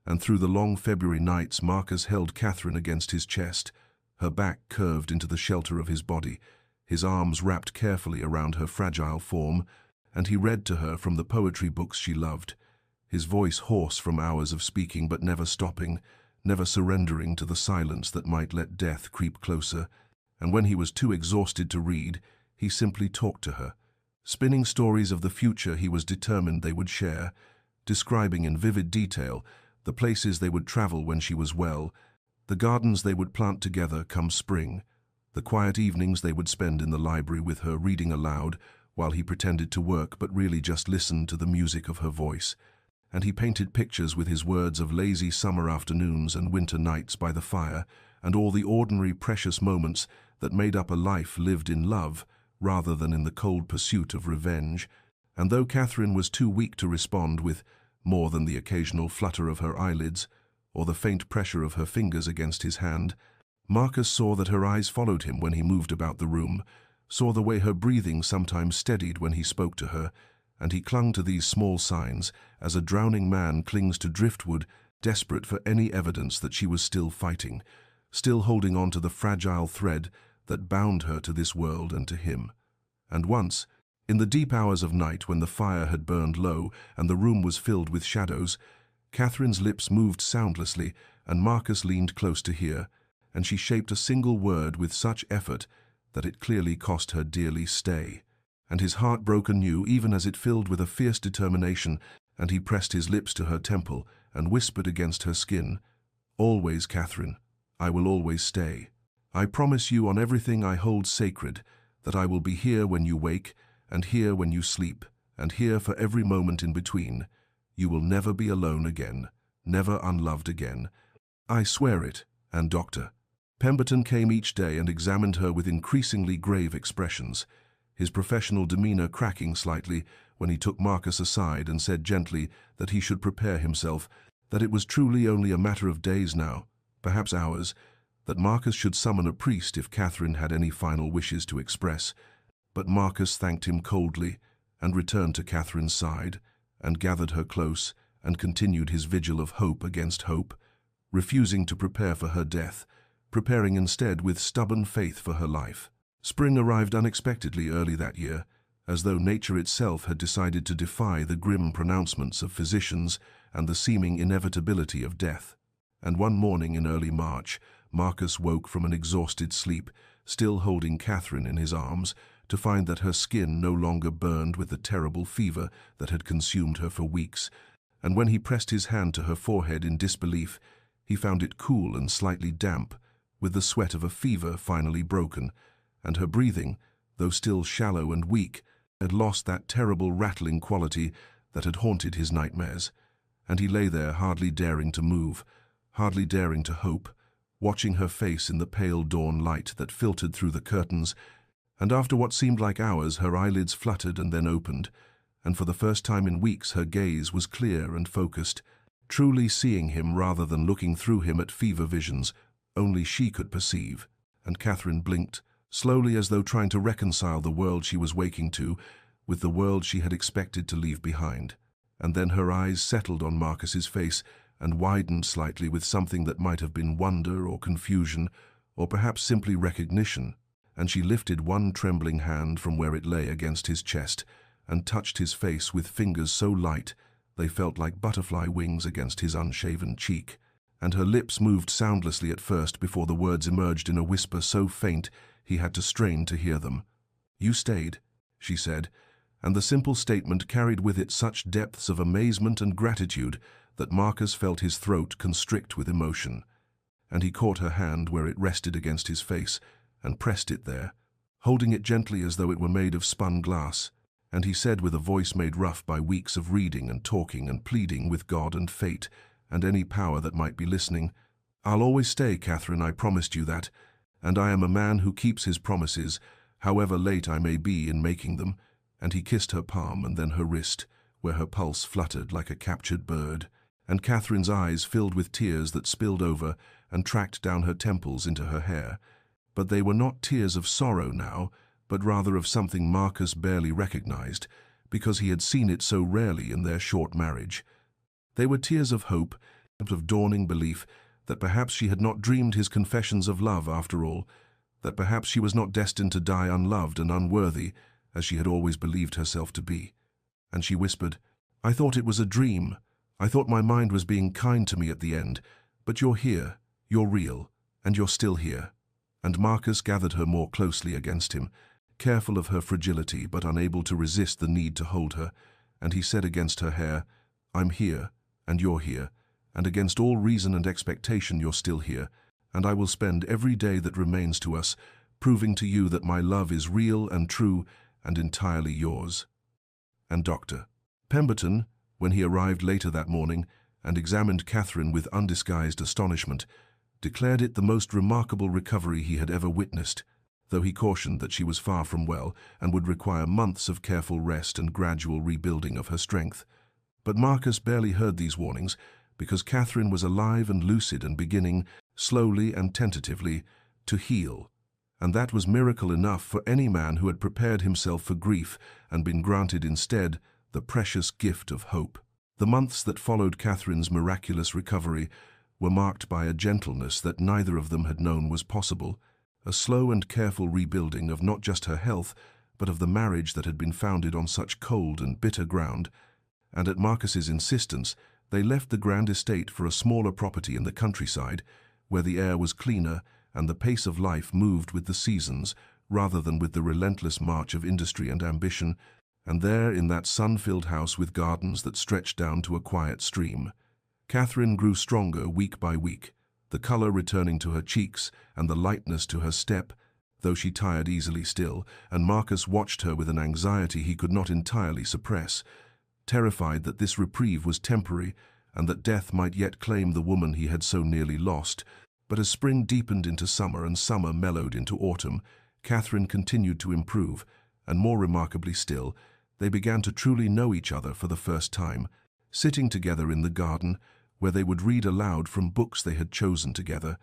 And through the long February nights Marcus held Catherine against his chest, her back curved into the shelter of his body, his arms wrapped carefully around her fragile form, and he read to her from the poetry books she loved, his voice hoarse from hours of speaking but never stopping, never surrendering to the silence that might let death creep closer. And when he was too exhausted to read, he simply talked to her, spinning stories of the future he was determined they would share, describing in vivid detail the places they would travel when she was well, the gardens they would plant together come spring, the quiet evenings they would spend in the library with her reading aloud while he pretended to work but really just listened to the music of her voice. And he painted pictures with his words of lazy summer afternoons and winter nights by the fire, and all the ordinary precious moments that made up a life lived in love rather than in the cold pursuit of revenge. And though Catherine was too weak to respond with more than the occasional flutter of her eyelids or the faint pressure of her fingers against his hand, Marcus saw that her eyes followed him when he moved about the room, saw the way her breathing sometimes steadied when he spoke to her, and he clung to these small signs as a drowning man clings to driftwood, desperate for any evidence that she was still fighting, still holding on to the fragile thread that bound her to this world and to him. And once, in the deep hours of night when the fire had burned low and the room was filled with shadows, Catherine's lips moved soundlessly and Marcus leaned close to hear, and she shaped a single word with such effort that it clearly cost her dearly. Stay. And his heart broke anew even as it filled with a fierce determination, and he pressed his lips to her temple and whispered against her skin, "Always, Catherine, I will always stay. I promise you on everything I hold sacred that I will be here when you wake, and here when you sleep, and here for every moment in between. You will never be alone again, never unloved again. I swear it." And Dr. Pemberton came each day and examined her with increasingly grave expressions, his professional demeanor cracking slightly when he took Marcus aside and said gently that he should prepare himself, that it was truly only a matter of days now, perhaps hours, that Marcus should summon a priest if Catherine had any final wishes to express. But Marcus thanked him coldly and returned to Catherine's side and gathered her close and continued his vigil of hope against hope, refusing to prepare for her death, preparing instead with stubborn faith for her life. Spring arrived unexpectedly early that year, as though nature itself had decided to defy the grim pronouncements of physicians and the seeming inevitability of death. And one morning in early March, Marcus woke from an exhausted sleep, still holding Catherine in his arms, to find that her skin no longer burned with the terrible fever that had consumed her for weeks, and when he pressed his hand to her forehead in disbelief, he found it cool and slightly damp, with the sweat of a fever finally broken, and her breathing, though still shallow and weak, had lost that terrible rattling quality that had haunted his nightmares. And he lay there hardly daring to move, hardly daring to hope, watching her face in the pale dawn light that filtered through the curtains, And after what seemed like hours, her eyelids fluttered and then opened, and for the first time in weeks her gaze was clear and focused, truly seeing him rather than looking through him at fever visions only she could perceive. And Catherine blinked, slowly, as though trying to reconcile the world she was waking to with the world she had expected to leave behind. And then her eyes settled on Marcus's face and widened slightly with something that might have been wonder or confusion, or perhaps simply recognition, and she lifted one trembling hand from where it lay against his chest and touched his face with fingers so light they felt like butterfly wings against his unshaven cheek, and her lips moved soundlessly at first before the words emerged in a whisper so faint he had to strain to hear them. "You stayed," she said, and the simple statement carried with it such depths of amazement and gratitude that Marcus felt his throat constrict with emotion. And he caught her hand where it rested against his face and pressed it there, holding it gently as though it were made of spun glass, and he said with a voice made rough by weeks of reading and talking and pleading with God and fate and any power that might be listening, "I'll always stay, Catherine, I promised you that, and I am a man who keeps his promises, however late I may be in making them." And he kissed her palm and then her wrist, where her pulse fluttered like a captured bird, and Catherine's eyes filled with tears that spilled over and tracked down her temples into her hair. But they were not tears of sorrow now, but rather of something Marcus barely recognized, because he had seen it so rarely in their short marriage. They were tears of hope, of dawning belief that perhaps she had not dreamed his confessions of love after all, that perhaps she was not destined to die unloved and unworthy, as she had always believed herself to be. And she whispered, "I thought it was a dream. I thought my mind was being kind to me at the end, but you're here, you're real, and you're still here." And Marcus gathered her more closely against him, careful of her fragility but unable to resist the need to hold her, and he said against her hair, "I'm here, and you're here, and against all reason and expectation you're still here, and I will spend every day that remains to us proving to you that my love is real and true and entirely yours." And Dr. Pemberton, when he arrived later that morning and examined Catherine with undisguised astonishment, declared it the most remarkable recovery he had ever witnessed, though he cautioned that she was far from well and would require months of careful rest and gradual rebuilding of her strength. But Marcus barely heard these warnings, because Catherine was alive and lucid and beginning, slowly and tentatively, to heal. And that was miracle enough for any man who had prepared himself for grief and been granted instead the precious gift of hope. The months that followed Catherine's miraculous recovery were marked by a gentleness that neither of them had known was possible, a slow and careful rebuilding of not just her health, but of the marriage that had been founded on such cold and bitter ground. And at Marcus's insistence, they left the grand estate for a smaller property in the countryside, where the air was cleaner and the pace of life moved with the seasons rather than with the relentless march of industry and ambition, and there in that sun-filled house with gardens that stretched down to a quiet stream, Catherine grew stronger week by week, the color returning to her cheeks and the lightness to her step, though she tired easily still, and Marcus watched her with an anxiety he could not entirely suppress, terrified that this reprieve was temporary and that death might yet claim the woman he had so nearly lost. But as spring deepened into summer and summer mellowed into autumn, Catherine continued to improve, and more remarkably still, they began to truly know each other for the first time, sitting together in the garden, where they would read aloud from books they had chosen together,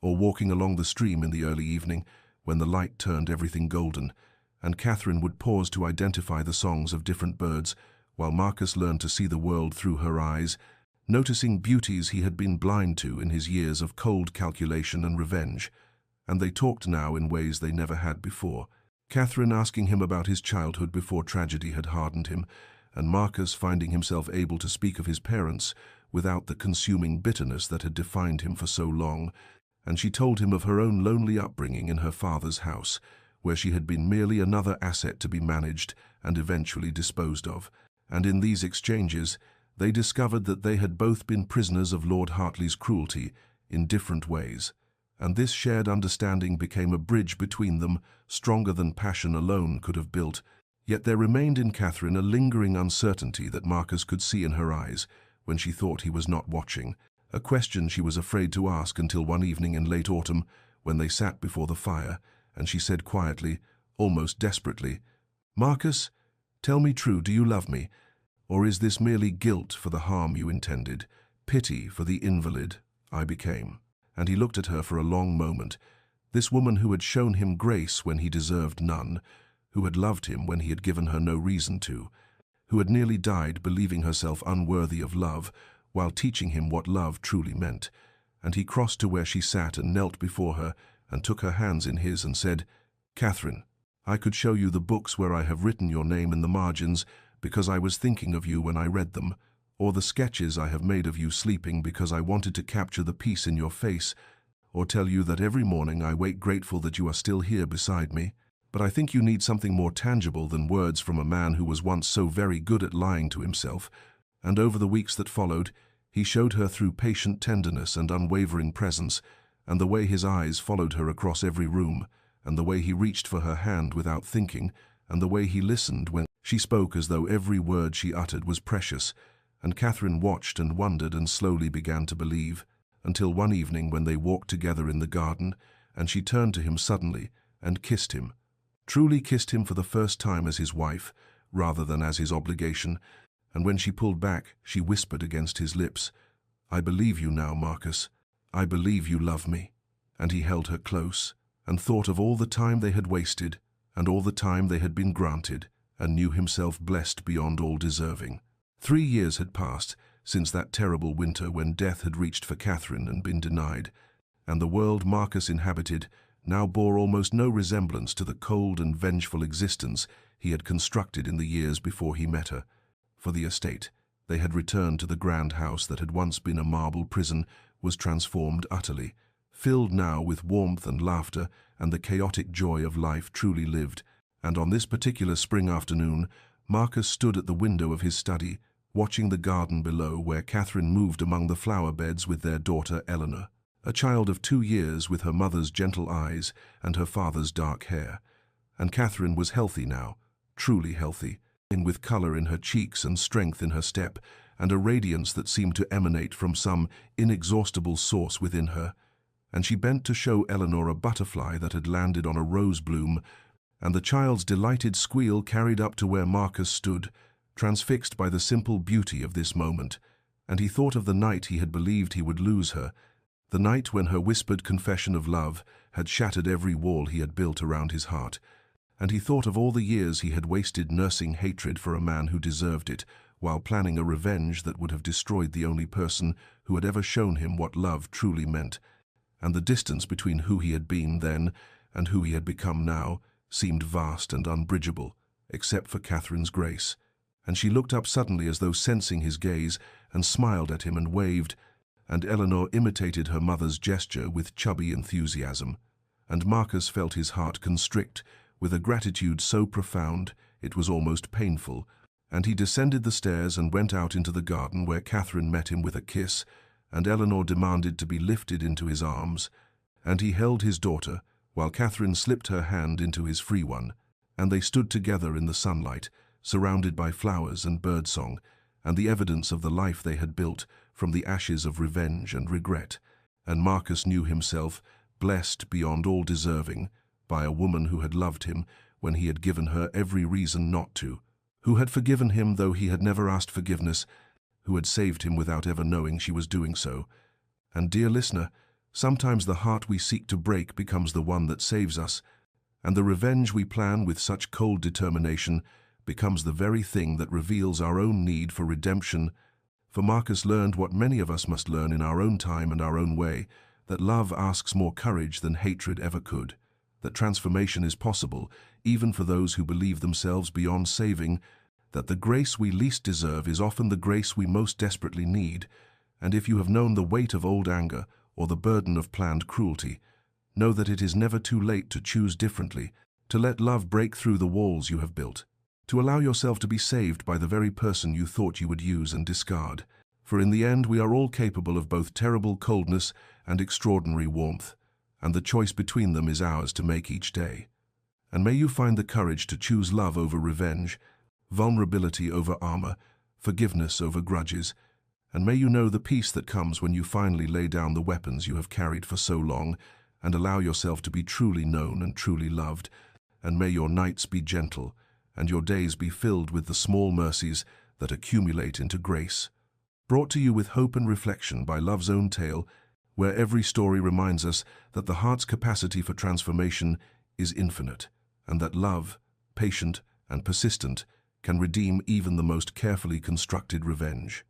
or walking along the stream in the early evening, when the light turned everything golden, and Catherine would pause to identify the songs of different birds, while Marcus learned to see the world through her eyes, noticing beauties he had been blind to in his years of cold calculation and revenge. And they talked now in ways they never had before, Catherine asking him about his childhood before tragedy had hardened him, and Marcus finding himself able to speak of his parents without the consuming bitterness that had defined him for so long, and she told him of her own lonely upbringing in her father's house, where she had been merely another asset to be managed and eventually disposed of. And in these exchanges, they discovered that they had both been prisoners of Lord Hartley's cruelty in different ways, and this shared understanding became a bridge between them stronger than passion alone could have built. Yet there remained in Catherine a lingering uncertainty that Marcus could see in her eyes when she thought he was not watching, a question she was afraid to ask until one evening in late autumn when they sat before the fire, and she said quietly, almost desperately. "Marcus, tell me true, do you love me? Or is this merely guilt for the harm you intended, pity for the invalid I became?" And he looked at her for a long moment, this woman who had shown him grace when he deserved none, who had loved him when he had given her no reason to, who had nearly died believing herself unworthy of love while teaching him what love truly meant. And he crossed to where she sat and knelt before her and took her hands in his and said, "Catherine, I could show you the books where I have written your name in the margins because I was thinking of you when I read them, or the sketches I have made of you sleeping because I wanted to capture the peace in your face, or tell you that every morning I wake grateful that you are still here beside me. But I think you need something more tangible than words from a man who was once so very good at lying to himself." And over the weeks that followed, he showed her through patient tenderness and unwavering presence, and the way his eyes followed her across every room, and the way he reached for her hand without thinking, and the way he listened when she spoke as though every word she uttered was precious. And Catherine watched and wondered and slowly began to believe, until one evening when they walked together in the garden, and she turned to him suddenly and kissed him, truly kissed him for the first time as his wife, rather than as his obligation, and when she pulled back, she whispered against his lips, "I believe you now, Marcus. I believe you love me." And he held her close, and thought of all the time they had wasted, and all the time they had been granted, and knew himself blessed beyond all deserving. 3 years had passed since that terrible winter when death had reached for Catherine and been denied, and the world Marcus inhabited now bore almost no resemblance to the cold and vengeful existence he had constructed in the years before he met her. For the estate, they had returned to the grand house that had once been a marble prison, was transformed utterly, filled now with warmth and laughter and the chaotic joy of life truly lived. And on this particular spring afternoon, Marcus stood at the window of his study, watching the garden below where Catherine moved among the flower beds with their daughter Eleanor, a child of 2 years with her mother's gentle eyes and her father's dark hair. And Catherine was healthy now, truly healthy, with color in her cheeks and strength in her step, and a radiance that seemed to emanate from some inexhaustible source within her. And she bent to show Eleanor a butterfly that had landed on a rose bloom, and the child's delighted squeal carried up to where Marcus stood, transfixed by the simple beauty of this moment. And he thought of the night he had believed he would lose her, the night when her whispered confession of love had shattered every wall he had built around his heart. And he thought of all the years he had wasted nursing hatred for a man who deserved it, while planning a revenge that would have destroyed the only person who had ever shown him what love truly meant. And the distance between who he had been then and who he had become now seemed vast and unbridgeable, except for Catherine's grace. And she looked up suddenly as though sensing his gaze, and smiled at him and waved, and Eleanor imitated her mother's gesture with chubby enthusiasm. And Marcus felt his heart constrict, with a gratitude so profound it was almost painful, and he descended the stairs and went out into the garden where Catherine met him with a kiss, and Eleanor demanded to be lifted into his arms, and he held his daughter, while Catherine slipped her hand into his free one, and they stood together in the sunlight, surrounded by flowers and birdsong, and the evidence of the life they had built from the ashes of revenge and regret. And Marcus knew himself blessed beyond all deserving, by a woman who had loved him when he had given her every reason not to, who had forgiven him though he had never asked forgiveness, who had saved him without ever knowing she was doing so. And dear listener, sometimes the heart we seek to break becomes the one that saves us, and the revenge we plan with such cold determination becomes the very thing that reveals our own need for redemption. For Marcus learned what many of us must learn in our own time and our own way, that love asks more courage than hatred ever could, that transformation is possible even for those who believe themselves beyond saving, that the grace we least deserve is often the grace we most desperately need. And if you have known the weight of old anger or the burden of planned cruelty, know that it is never too late to choose differently, to let love break through the walls you have built, to allow yourself to be saved by the very person you thought you would use and discard. For in the end we are all capable of both terrible coldness and extraordinary warmth, and the choice between them is ours to make each day. And may you find the courage to choose love over revenge, vulnerability over armor, forgiveness over grudges, and may you know the peace that comes when you finally lay down the weapons you have carried for so long and allow yourself to be truly known and truly loved. and may your nights be gentle, and your days be filled with the small mercies that accumulate into grace. Brought to you with hope and reflection by Love's Own Tale, where every story reminds us that the heart's capacity for transformation is infinite, and that love, patient and persistent, can redeem even the most carefully constructed revenge.